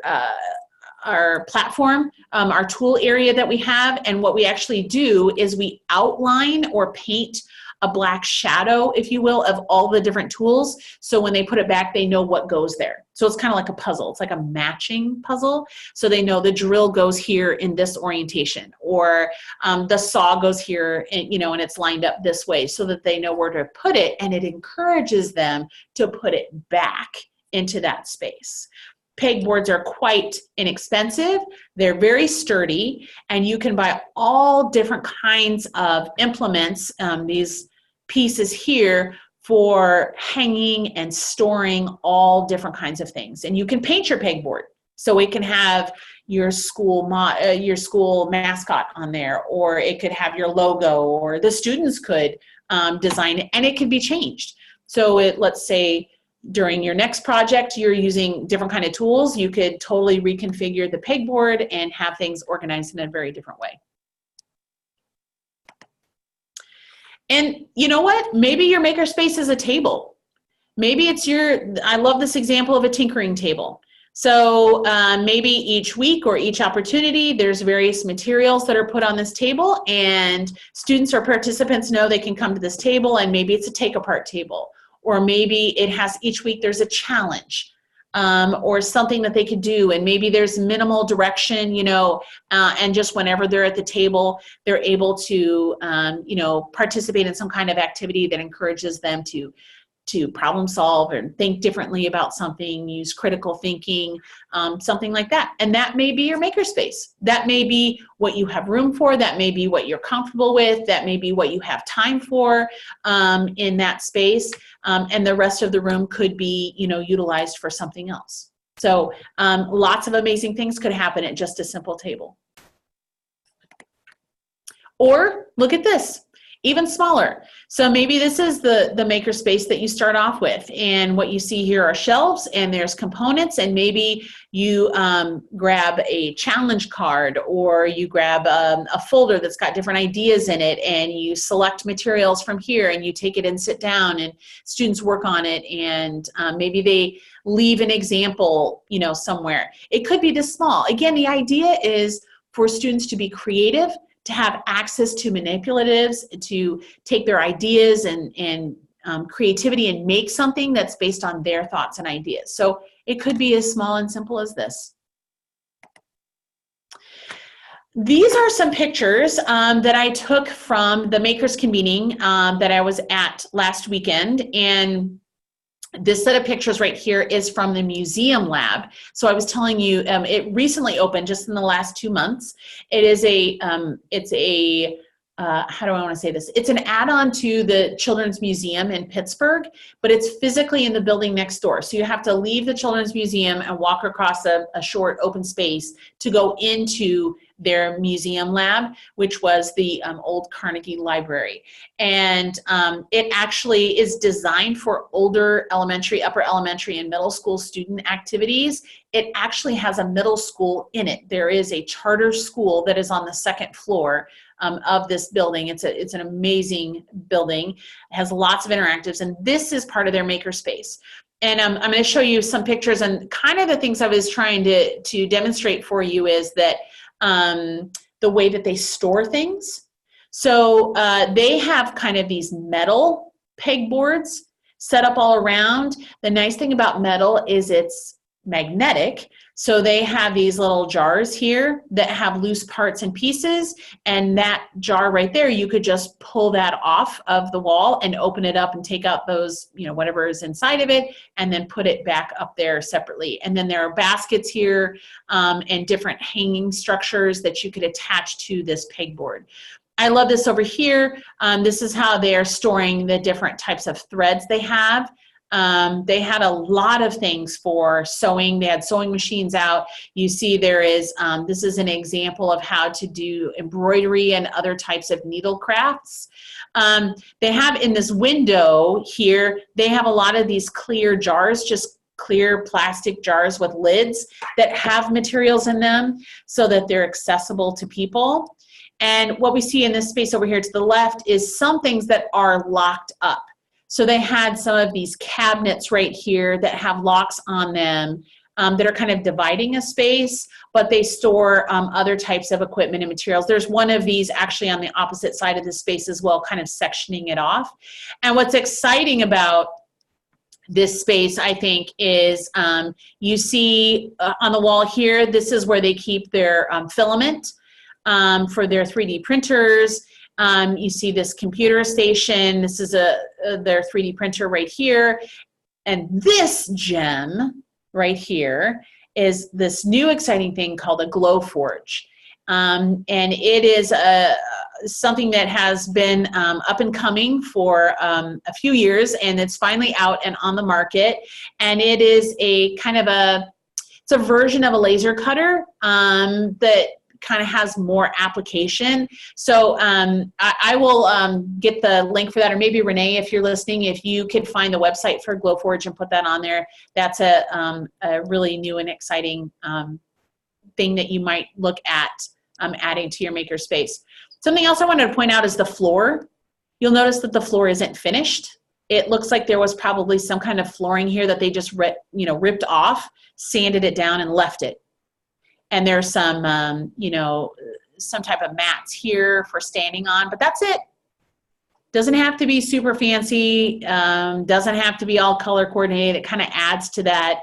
our platform, our tool area that we have, and what we actually do is we outline or paint a black shadow, if you will, of all the different tools. So when they put it back, they know what goes there. So it's kind of like a puzzle. It's like a matching puzzle. So they know the drill goes here in this orientation, or the saw goes here, and, you know, and it's lined up this way, so that they know where to put it, and it encourages them to put it back into that space. Pegboards are quite inexpensive. They're very sturdy, and you can buy all different kinds of implements, these pieces here, for hanging and storing all different kinds of things. And you can paint your pegboard, so it can have your school mascot on there, or it could have your logo, or the students could design it, and it can be changed. So let's say during your next project, you're using different kind of tools, you could totally reconfigure the pegboard and have things organized in a very different way. And you know what? Maybe your makerspace is a table. Maybe it's I love this example of a tinkering table. So maybe each week or each opportunity, there's various materials that are put on this table, and students or participants know they can come to this table, and maybe it's a take-apart table. Or maybe it has, each week there's a challenge or something that they could do, and maybe there's minimal direction, you know, and just whenever they're at the table, they're able to, you know, participate in some kind of activity that encourages them to problem solve and think differently about something, use critical thinking, something like that. And that may be your makerspace. That may be what you have room for. That may be what you're comfortable with. That may be what you have time for in that space. And the rest of the room could be, you know, utilized for something else. So lots of amazing things could happen at just a simple table. Or look at this. Even smaller. So maybe this is the makerspace that you start off with, and what you see here are shelves, and there's components, and maybe you grab a challenge card, or you grab a folder that's got different ideas in it, and you select materials from here, and you take it and sit down, and students work on it, and maybe they leave an example, you know, somewhere. It could be this small. Again, the idea is for students to be creative, to have access to manipulatives, to take their ideas and creativity and make something that's based on their thoughts and ideas. So it could be as small and simple as this. These are some pictures that I took from the Makers Convening that I was at last weekend, and this set of pictures right here is from the museum lab. So I was telling you, it recently opened just in the last 2 months. It is how do I want to say this? It's an add-on to the Children's Museum in Pittsburgh, but it's physically in the building next door. So you have to leave the Children's Museum and walk across a short open space to go into their museum lab, which was the old Carnegie Library. And it actually is designed for older elementary, upper elementary, and middle school student activities. It actually has a middle school in it. There is a charter school that is on the second floor of this building. It's an amazing building. It has lots of interactives, and this is part of their makerspace. And I'm going to show you some pictures, and kind of the things I was trying to demonstrate for you is that the way that they store things. So they have kind of these metal pegboards set up all around. The nice thing about metal is it's magnetic. So they have these little jars here that have loose parts and pieces, and that jar right there, you could just pull that off of the wall and open it up and take out those, you know, whatever is inside of it, and then put it back up there separately. And then there are baskets here and different hanging structures that you could attach to this pegboard. I love this over here. This is how they are storing the different types of threads they have. They had a lot of things for sewing. They had sewing machines out. You see there is, this is an example of how to do embroidery and other types of needle crafts. They have in this window here, they have a lot of these clear jars, just clear plastic jars with lids that have materials in them so that they're accessible to people. And what we see in this space over here to the left is some things that are locked up. So they had some of these cabinets right here that have locks on them that are kind of dividing a space, but they store other types of equipment and materials. There's one of these actually on the opposite side of the space as well, kind of sectioning it off. And what's exciting about this space, I think, is you see on the wall here, this is where they keep their filament for their 3D printers. You see this computer station. This is their 3D printer right here. And this gem right here is this new exciting thing called a Glow Forge. And it is something that has been up and coming for a few years, and it's finally out and on the market. And it is a kind of it's a version of a laser cutter that kind of has more application. So I will get the link for that, or maybe Renee, if you're listening, if you could find the website for Glowforge and put that on there. That's a really new and exciting thing that you might look at adding to your makerspace. Something else I wanted to point out is the floor. You'll notice that the floor isn't finished. It looks like there was probably some kind of flooring here that they just ripped off, sanded it down, and left it. And there's some, some type of mats here for standing on, but that's it. Doesn't have to be super fancy. Doesn't have to be all color coordinated. It kind of adds to that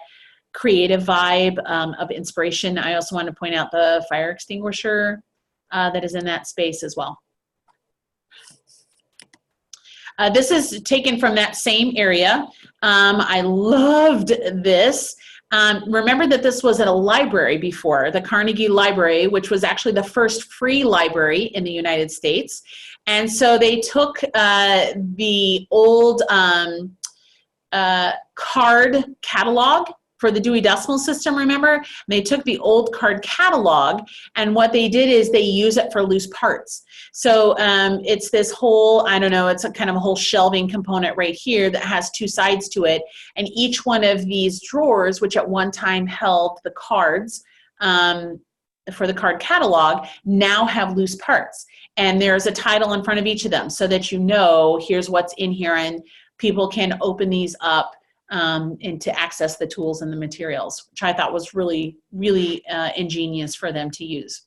creative vibe of inspiration. I also want to point out the fire extinguisher that is in that space as well. This is taken from that same area. I loved this. Remember that this was at a library before, the Carnegie Library, which was actually the first free library in the United States. And so they took the old card catalog for the Dewey Decimal System, remember? And they took the old card catalog, and what they did is they use it for loose parts. So it's this whole, I don't know, it's a kind of a whole shelving component right here that has two sides to it. And each one of these drawers, which at one time held the cards for the card catalog, now have loose parts. And there's a title in front of each of them so that you know, here's what's in here, and people can open these up and to access the tools and the materials, which I thought was really, really ingenious for them to use.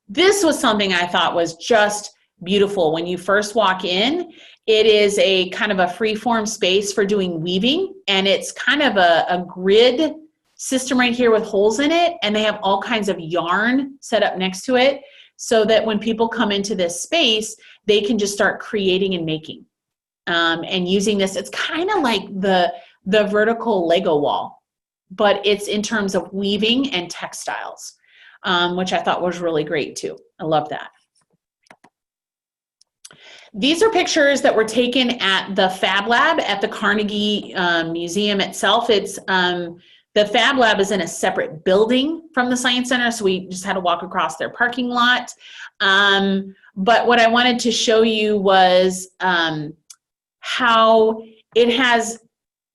This was something I thought was just beautiful. When you first walk in, it is a kind of a free-form space for doing weaving, and it's kind of a grid system right here with holes in it, and they have all kinds of yarn set up next to it so that when people come into this space, they can just start creating and making. And using this, it's kind of like the vertical Lego wall, but it's in terms of weaving and textiles, which I thought was really great too. I love that. These are pictures that were taken at the Fab Lab at the Carnegie Museum itself. It's The Fab Lab is in a separate building from the Science Center, so we just had to walk across their parking lot. But what I wanted to show you was how it has,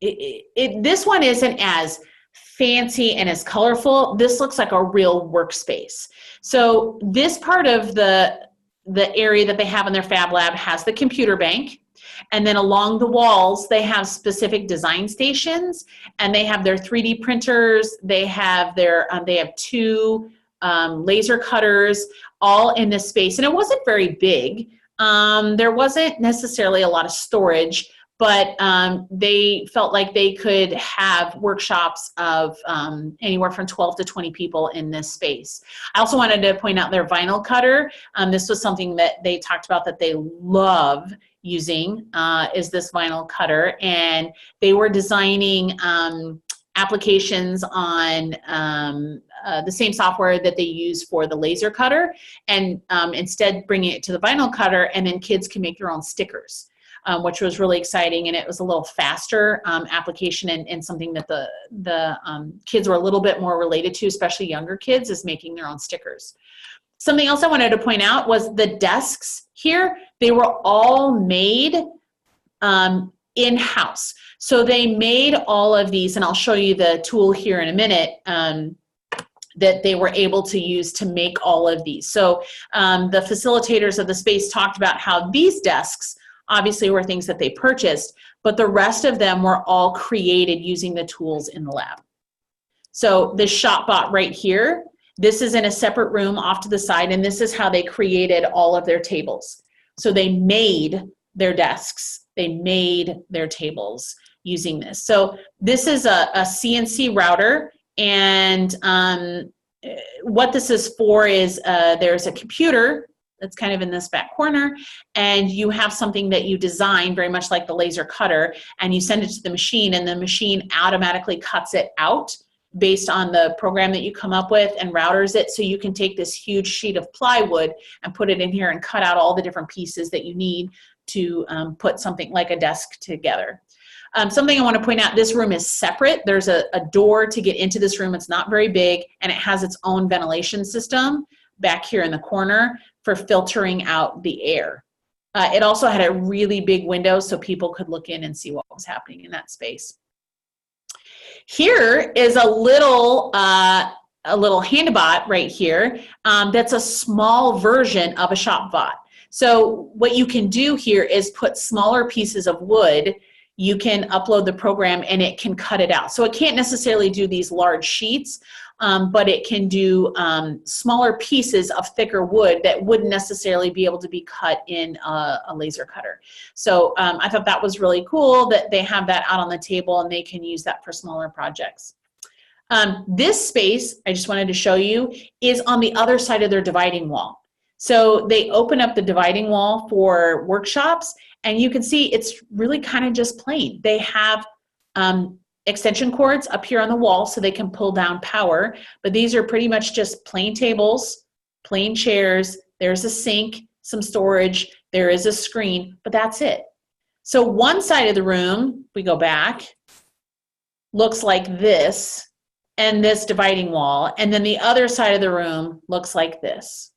this one isn't as fancy and as colorful. This looks like a real workspace. So this part of the area that they have in their Fab Lab has the computer bank. And then along the walls, they have specific design stations, and they have their 3D printers. They have their, they have 2 laser cutters all in this space. And it wasn't very big. There wasn't necessarily a lot of storage, but they felt like they could have workshops of anywhere from 12 to 20 people in this space. I also wanted to point out their vinyl cutter. This was something that they talked about that they love using, is this vinyl cutter. And they were designing applications on the same software that they use for the laser cutter, and instead bringing it to the vinyl cutter, and then kids can make their own stickers. Which was really exciting, and it was a little faster application, and something that the kids were a little bit more related to, especially younger kids, is making their own stickers. Something else I wanted to point out was the desks here. They were all made in-house. So they made all of these, and I'll show you the tool here in a minute, that they were able to use to make all of these. So the facilitators of the space talked about how these desks obviously were things that they purchased, but the rest of them were all created using the tools in the lab. So this ShopBot right here, this is in a separate room off to the side, and this is how they created all of their tables. So they made their desks, they made their tables using this. So this is a CNC router, and what this is for is there's a computer that's kind of in this back corner, and you have something that you design very much like the laser cutter, and you send it to the machine, and the machine automatically cuts it out based on the program that you come up with and routers it, so you can take this huge sheet of plywood and put it in here and cut out all the different pieces that you need to put something like a desk together. Something I want to point out, this room is separate. There's a door to get into this room. It's not very big, and it has its own ventilation system back here in the corner for filtering out the air. It also had a really big window so people could look in and see what was happening in that space. Here is a little handbot right here that's a small version of a ShopBot. So what you can do here is put smaller pieces of wood. You can upload the program and it can cut it out. So it can't necessarily do these large sheets, but it can do smaller pieces of thicker wood that wouldn't necessarily be able to be cut in a laser cutter. So I thought that was really cool that they have that out on the table and they can use that for smaller projects. This space, I just wanted to show you, is on the other side of their dividing wall. So they open up the dividing wall for workshops, and you can see it's really kind of just plain. They have extension cords up here on the wall so they can pull down power, but these are pretty much just plain tables, plain chairs. There's a sink, some storage, there is a screen, but that's it. So one side of the room, we go back, looks like this, and this dividing wall, and then the other side of the room looks like this.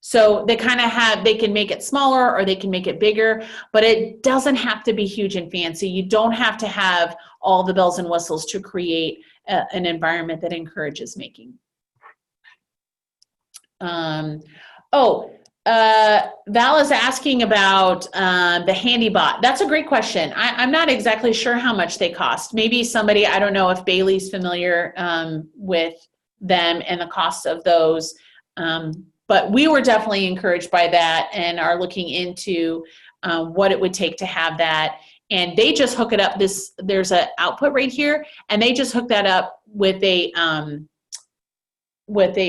So they kind of have, they can make it smaller or they can make it bigger, but it doesn't have to be huge and fancy. You don't have to have all the bells and whistles to create an environment that encourages making. Val is asking about the HandyBot. That's a great question. I'm not exactly sure how much they cost. Maybe somebody, I don't know if Bailey's familiar with them and the cost of those. But we were definitely encouraged by that and are looking into what it would take to have that. And they just hook it up. There's an output right here, and they just hook that up with a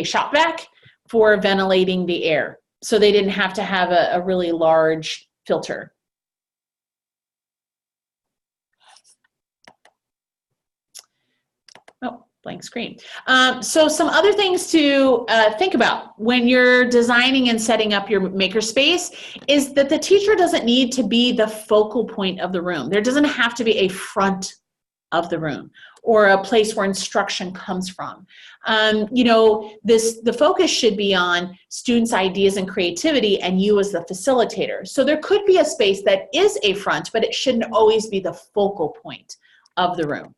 shop vac for ventilating the air. So they didn't have to have a really large filter. Blank screen. So some other things to think about when you're designing and setting up your makerspace is that the teacher doesn't need to be the focal point of the room. There doesn't have to be a front of the room, or a place where instruction comes from. You know, the focus should be on students' ideas and creativity and you as the facilitator. So there could be a space that is a front, but it shouldn't always be the focal point of the room.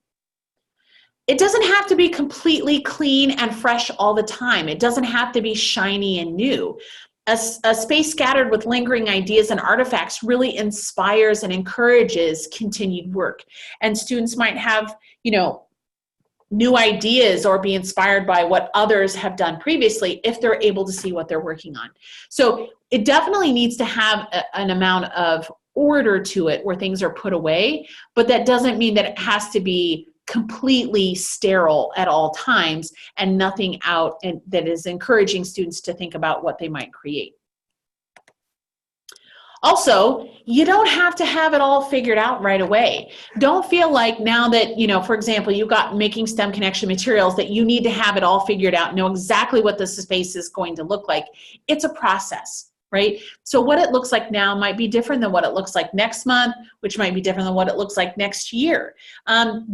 It doesn't have to be completely clean and fresh all the time. It doesn't have to be shiny and new. A space scattered with lingering ideas and artifacts really inspires and encourages continued work. And students might have, you know, new ideas or be inspired by what others have done previously if they're able to see what they're working on. So it definitely needs to have an amount of order to it where things are put away, but that doesn't mean that it has to be completely sterile at all times and nothing out and that is encouraging students to think about what they might create. Also, you don't have to have it all figured out right away. Don't feel like now that, you know, for example, you've got making STEM connection materials that you need to have it all figured out, know exactly what the space is going to look like. It's a process, right? So what it looks like now might be different than what it looks like next month, which might be different than what it looks like next year.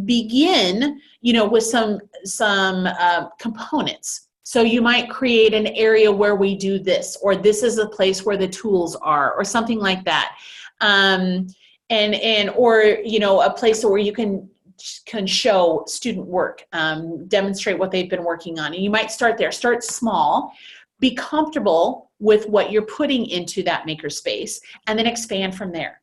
Begin, you know, with some components. So you might create an area where we do this, or this is a place where the tools are, or something like that. Or, you know, a place where you can show student work, demonstrate what they've been working on. And you might start there, start small, be comfortable with what you're putting into that makerspace, and then expand from there.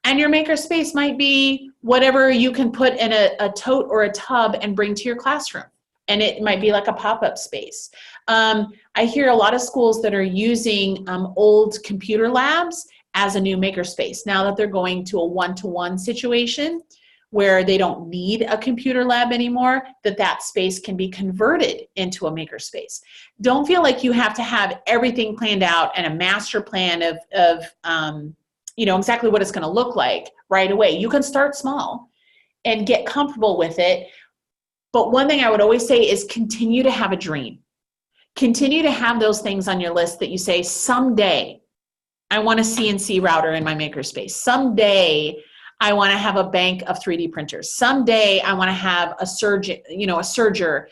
And your makerspace might be whatever you can put in a tote or a tub and bring to your classroom. And it might be like a pop-up space. I hear a lot of schools that are using old computer labs as a new makerspace. Now that they're going to a one-to-one situation where they don't need a computer lab anymore, that space can be converted into a makerspace. Don't feel like you have to have everything planned out and a master plan of you know, exactly what it's gonna look like right away. You can start small and get comfortable with it. But one thing I would always say is continue to have a dream. Continue to have those things on your list that you say, someday I want a CNC router in my makerspace. Someday I want to have a bank of 3D printers. Someday I want to have a surgeon, you know, a serger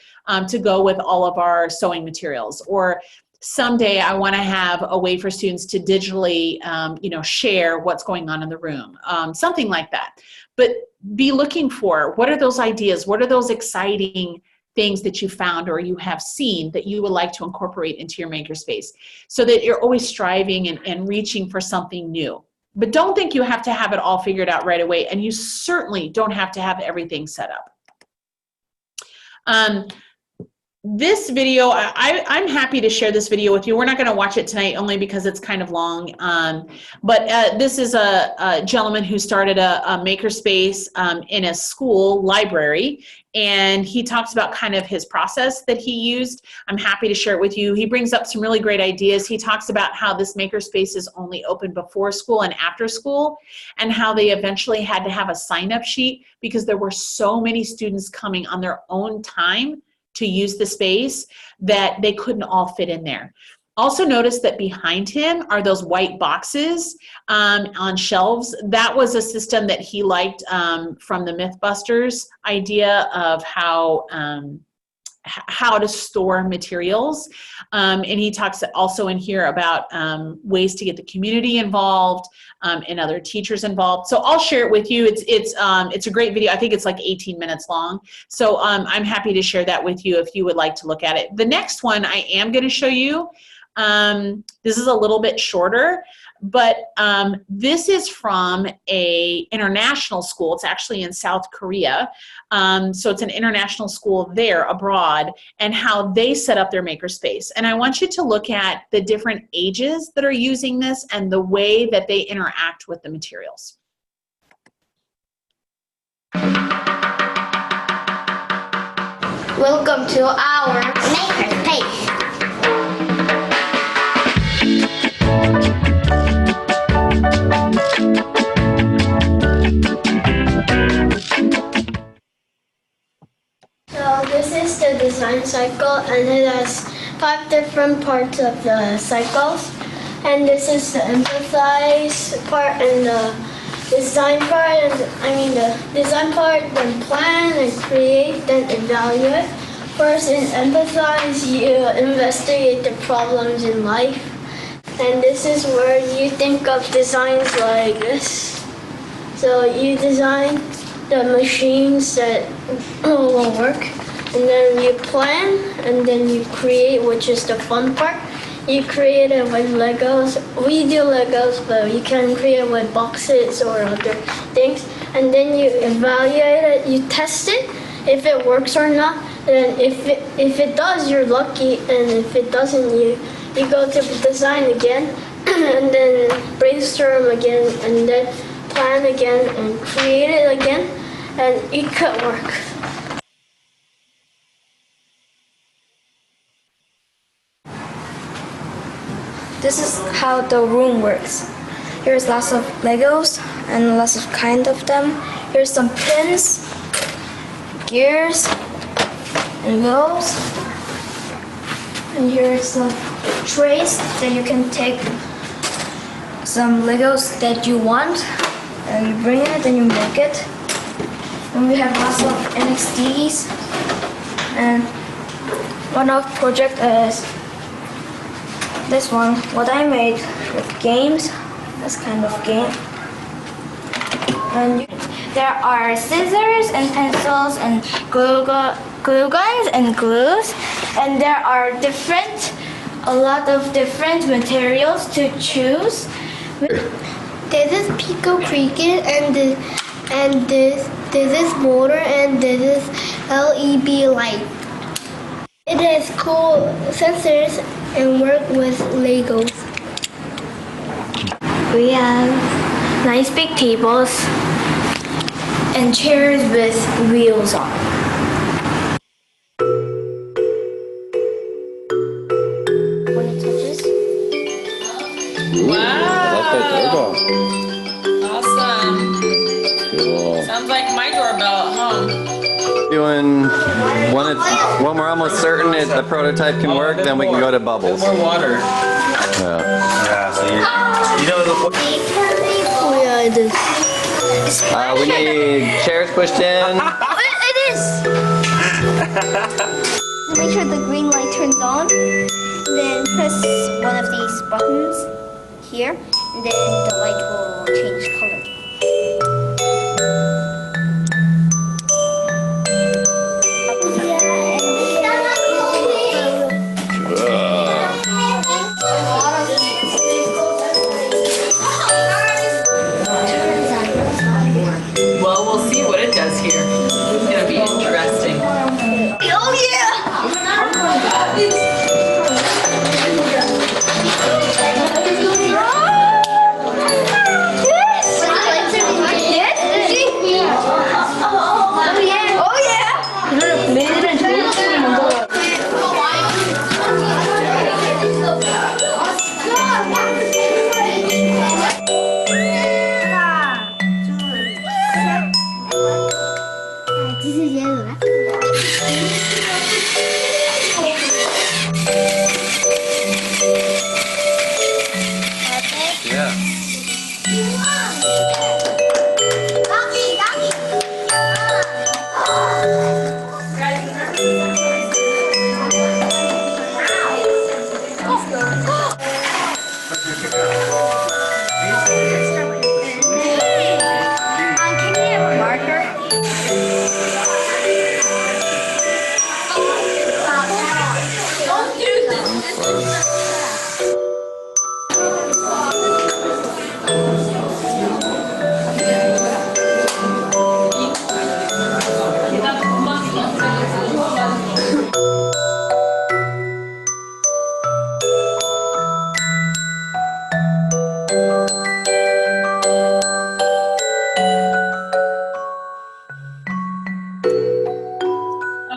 to go with all of our sewing materials. Or someday I want to have a way for students to digitally, you know, share what's going on in the room. Something like that. But be looking for, what are those ideas? What are those exciting things that you found or you have seen that you would like to incorporate into your makerspace, so that you're always striving and reaching for something new. But don't think you have to have it all figured out right away, and you certainly don't have to have everything set up. This video, I'm happy to share this video with you. We're not going to watch it tonight only because it's kind of long. But this is a gentleman who started a makerspace in a school library. And he talks about kind of his process that he used. I'm happy to share it with you. He brings up some really great ideas. He talks about how this makerspace is only open before school and after school, and how they eventually had to have a sign-up sheet because there were so many students coming on their own time to use the space that they couldn't all fit in there. Also notice that behind him are those white boxes on shelves. That was a system that he liked from the Mythbusters idea of how to store materials. And he talks also in here about ways to get the community involved and other teachers involved. So I'll share it with you. It's a great video. I think it's like 18 minutes long. So I'm happy to share that with you if you would like to look at it. The next one I am going to show you. This is a little bit shorter, but this is from an international school. It's actually in South Korea. So it's an international school there abroad, and how they set up their makerspace. And I want you to look at the different ages that are using this and the way that they interact with the materials. Welcome to our Makerspace. So this is the design cycle, and it has 5 different parts of the cycles. And this is the empathize part and the design part, the design part, then plan and create, then evaluate. First, in empathize, you investigate the problems in life. And this is where you think of designs like this. So you design the machines that will work, and then you plan, and then you create, which is the fun part. You create it with Legos. We do Legos, but you can create it with boxes or other things. And then you evaluate it, you test it, if it works or not. And if it does, you're lucky, and if it doesn't, you go to design again, and then brainstorm again, and then plan again, and create it again, and it could work. This is how the room works. Here's lots of Legos and lots of kind of them. Here's some pins, gears, and wheels. And here's some trays that you can take some Legos that you want, and you bring it and you make it. And we have lots of NXTs, and one of project is this one, what I made with games, this kind of game. And there are scissors and pencils and glue guns and glues, and there are a lot of different materials to choose. This is Pico Cricut, and this is motor, and this is LED light. It has cool sensors and work with Legos. We have nice big tables and chairs with wheels on. When it touches. Wow. Awesome. Cool. Sounds like my doorbell at home. Doing when we're almost certain the prototype can work, then we can go to bubbles. More water. Yeah. So you know the. Oh yeah, it is. We need chairs pushed in. It is! Make sure the green light turns on, then press one of these buttons here, and then the light will change color. Well, we'll see what it does here. It's going to be interesting. Oh yeah!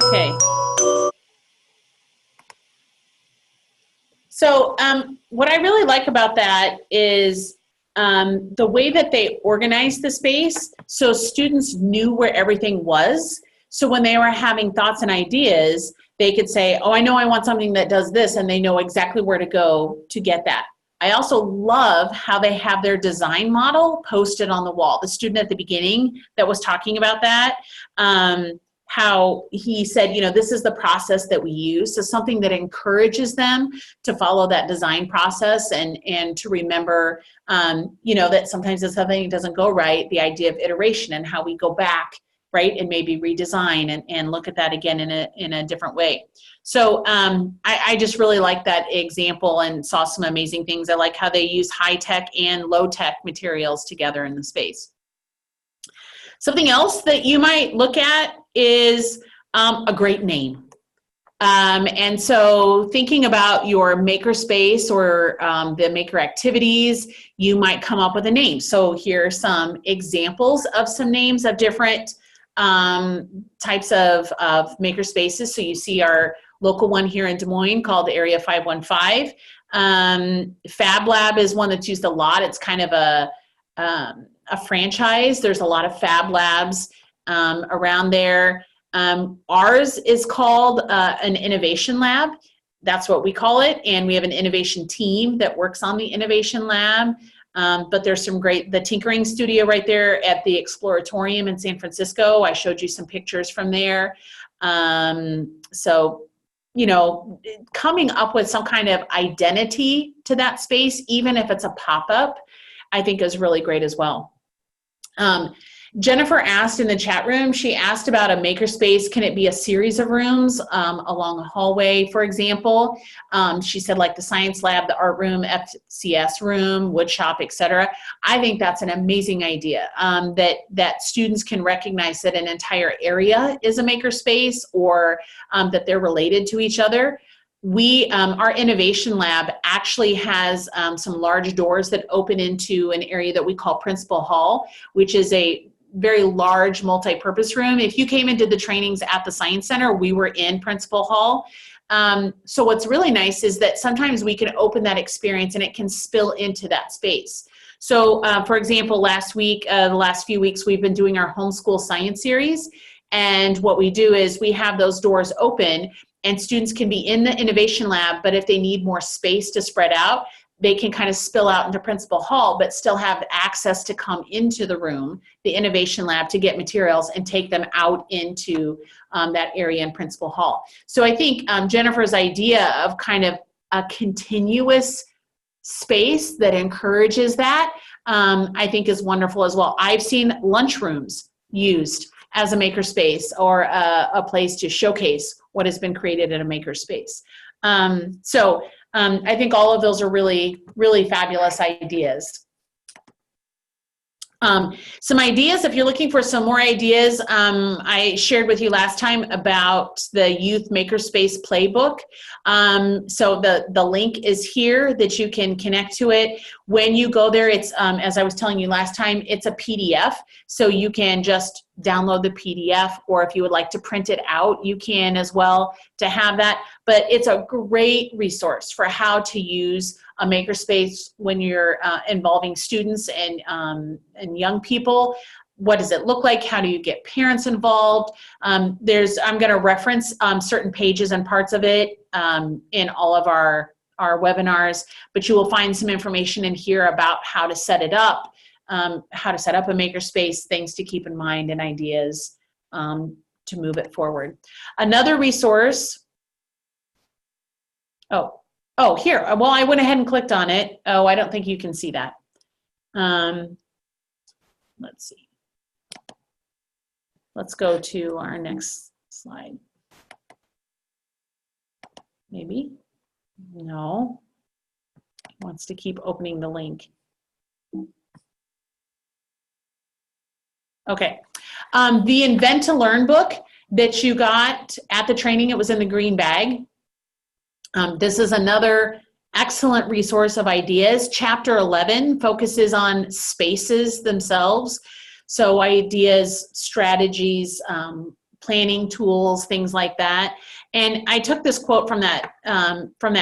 Okay. So what I really like about that is the way that they organized the space so students knew where everything was. So when they were having thoughts and ideas, they could say, oh, I know I want something that does this, and they know exactly where to go to get that. I also love how they have their design model posted on the wall. The student at the beginning that was talking about that, how he said, you know, this is the process that we use. So something that encourages them to follow that design process and to remember, you know, that sometimes if something doesn't go right, the idea of iteration and how we go back, right, and maybe redesign and look at that again in a different way. So I just really like that example and saw some amazing things. I like how they use high-tech and low-tech materials together in the space. Something else that you might look at is a great name. And so thinking about your makerspace or the maker activities, you might come up with a name. So here are some examples of some names of different types of makerspaces. So you see our local one here in Des Moines called Area 515. Fab Lab is one that's used a lot. It's kind of a franchise. There's a lot of Fab Labs around there. Ours is called an innovation lab. That's what we call it. And we have an innovation team that works on the innovation lab. But there's some great, the tinkering studio right there at the Exploratorium in San Francisco. I showed you some pictures from there. So, you know, coming up with some kind of identity to that space, even if it's a pop-up, I think is really great as well. Jennifer asked in the chat room, she asked about a makerspace. Can it be a series of rooms along a hallway, for example? She said like the science lab, the art room, FCS room, wood shop, etc. I think that's an amazing idea, that students can recognize that an entire area is a makerspace or that they're related to each other. Our innovation lab actually has some large doors that open into an area that we call Principal Hall, which is a very large multi-purpose room. If you came and did the trainings at the Science Center, we were in Principal Hall. So what's really nice is that sometimes we can open that experience and it can spill into that space. So for example, last week, the last few weeks, we've been doing our homeschool science series. And what we do is we have those doors open and students can be in the innovation lab, but if they need more space to spread out, they can kind of spill out into Principal Hall, but still have access to come into the room, the innovation lab, to get materials and take them out into that area in Principal Hall. So I think Jennifer's idea of kind of a continuous space that encourages that, I think is wonderful as well. I've seen lunchrooms used as a makerspace or a place to showcase what has been created in a makerspace. I think all of those are really, really fabulous ideas. Some ideas, if you're looking for some more ideas, I shared with you last time about the Youth Makerspace Playbook. So the link is here that you can connect to it. When you go there, it's, as I was telling you last time, it's a PDF. So you can just download the PDF, or if you would like to print it out, you can as well to have that. But it's a great resource for how to use a makerspace when you're involving students and young people. What does it look like? How do you get parents involved? I'm going to reference certain pages and parts of it in all of our webinars, but you will find some information in here about how to set it up, how to set up a makerspace, things to keep in mind, and ideas to move it forward. Another resource, oh, here. Well, I went ahead and clicked on it. Oh, I don't think you can see that. Let's see. Let's go to our next slide. Maybe. No. It wants to keep opening the link. Okay. The Invent to Learn book that you got at the training, it was in the green bag. This is another excellent resource of ideas. Chapter 11 focuses on spaces themselves. So ideas, strategies, planning tools, things like that. And I took this quote from that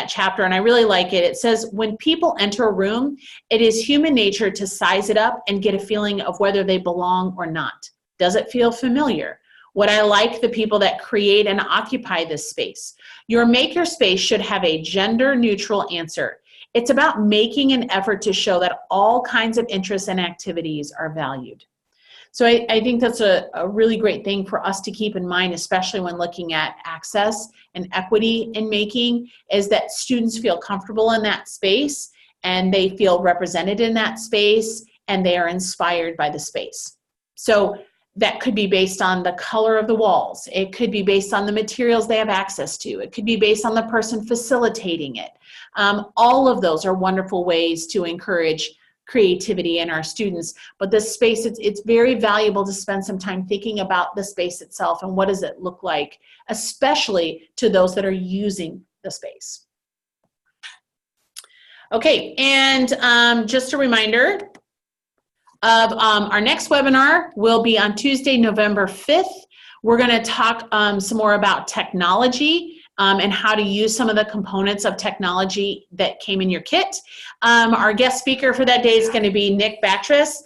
chapter, and I really like it. It says, when people enter a room, it is human nature to size it up and get a feeling of whether they belong or not. Does it feel familiar? Would I like the people that create and occupy this space? Your makerspace should have a gender-neutral answer. It's about making an effort to show that all kinds of interests and activities are valued. So I think that's a really great thing for us to keep in mind, especially when looking at access and equity in making, is that students feel comfortable in that space and they feel represented in that space and they are inspired by the space. So that could be based on the color of the walls. It could be based on the materials they have access to. It could be based on the person facilitating it. All of those are wonderful ways to encourage creativity in our students. But this space, it's very valuable to spend some time thinking about the space itself and what does it look like, especially to those that are using the space. Okay, and just a reminder of our next webinar will be on Tuesday, November 5th. We're going to talk some more about technology and how to use some of the components of technology that came in your kit. Our guest speaker for that day is going to be Nick Batres.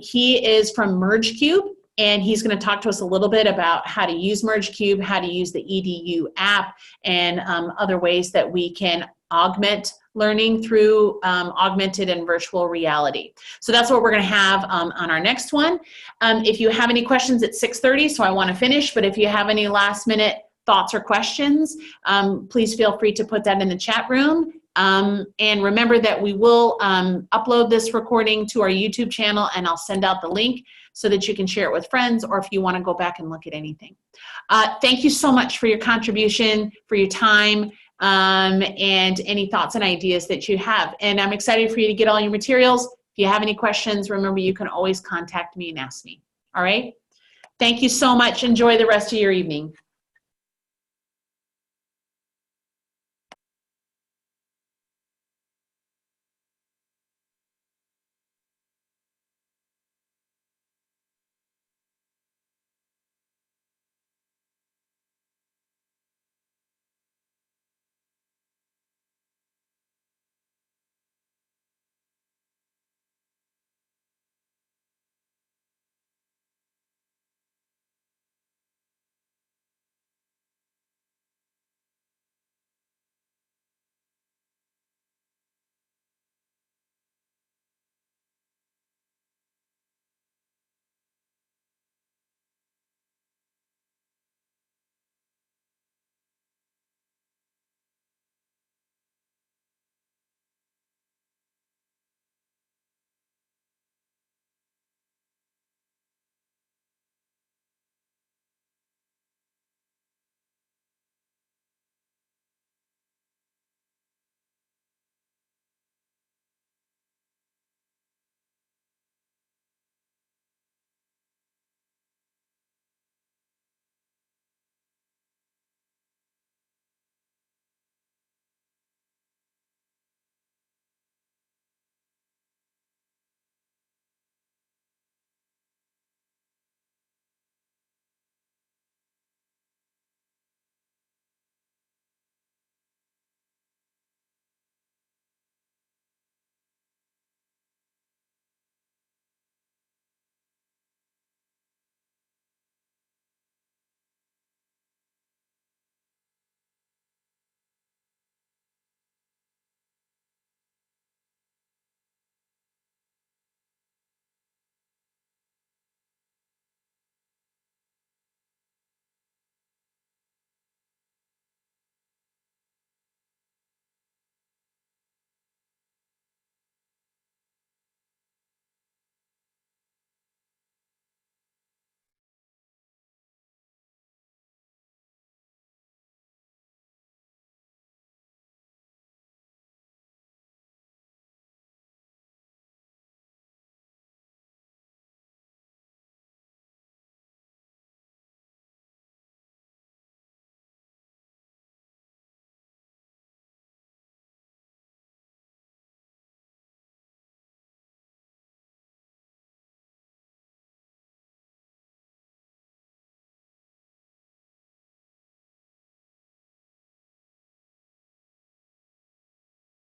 He is from MergeCube, and he's going to talk to us a little bit about how to use MergeCube, how to use the EDU app, and other ways that we can augment learning through augmented and virtual reality. So that's what we're going to have on our next one. If you have any questions at 6:30, so I want to finish, but if you have any last minute thoughts or questions, please feel free to put that in the chat room. And remember that we will upload this recording to our YouTube channel, and I'll send out the link so that you can share it with friends, or if you want to go back and look at anything. Thank you so much for your contribution, for your time, and any thoughts and ideas that you have. And I'm excited for you to get all your materials. If you have any questions, remember you can always contact me and ask me. All right? Thank you so much. Enjoy the rest of your evening.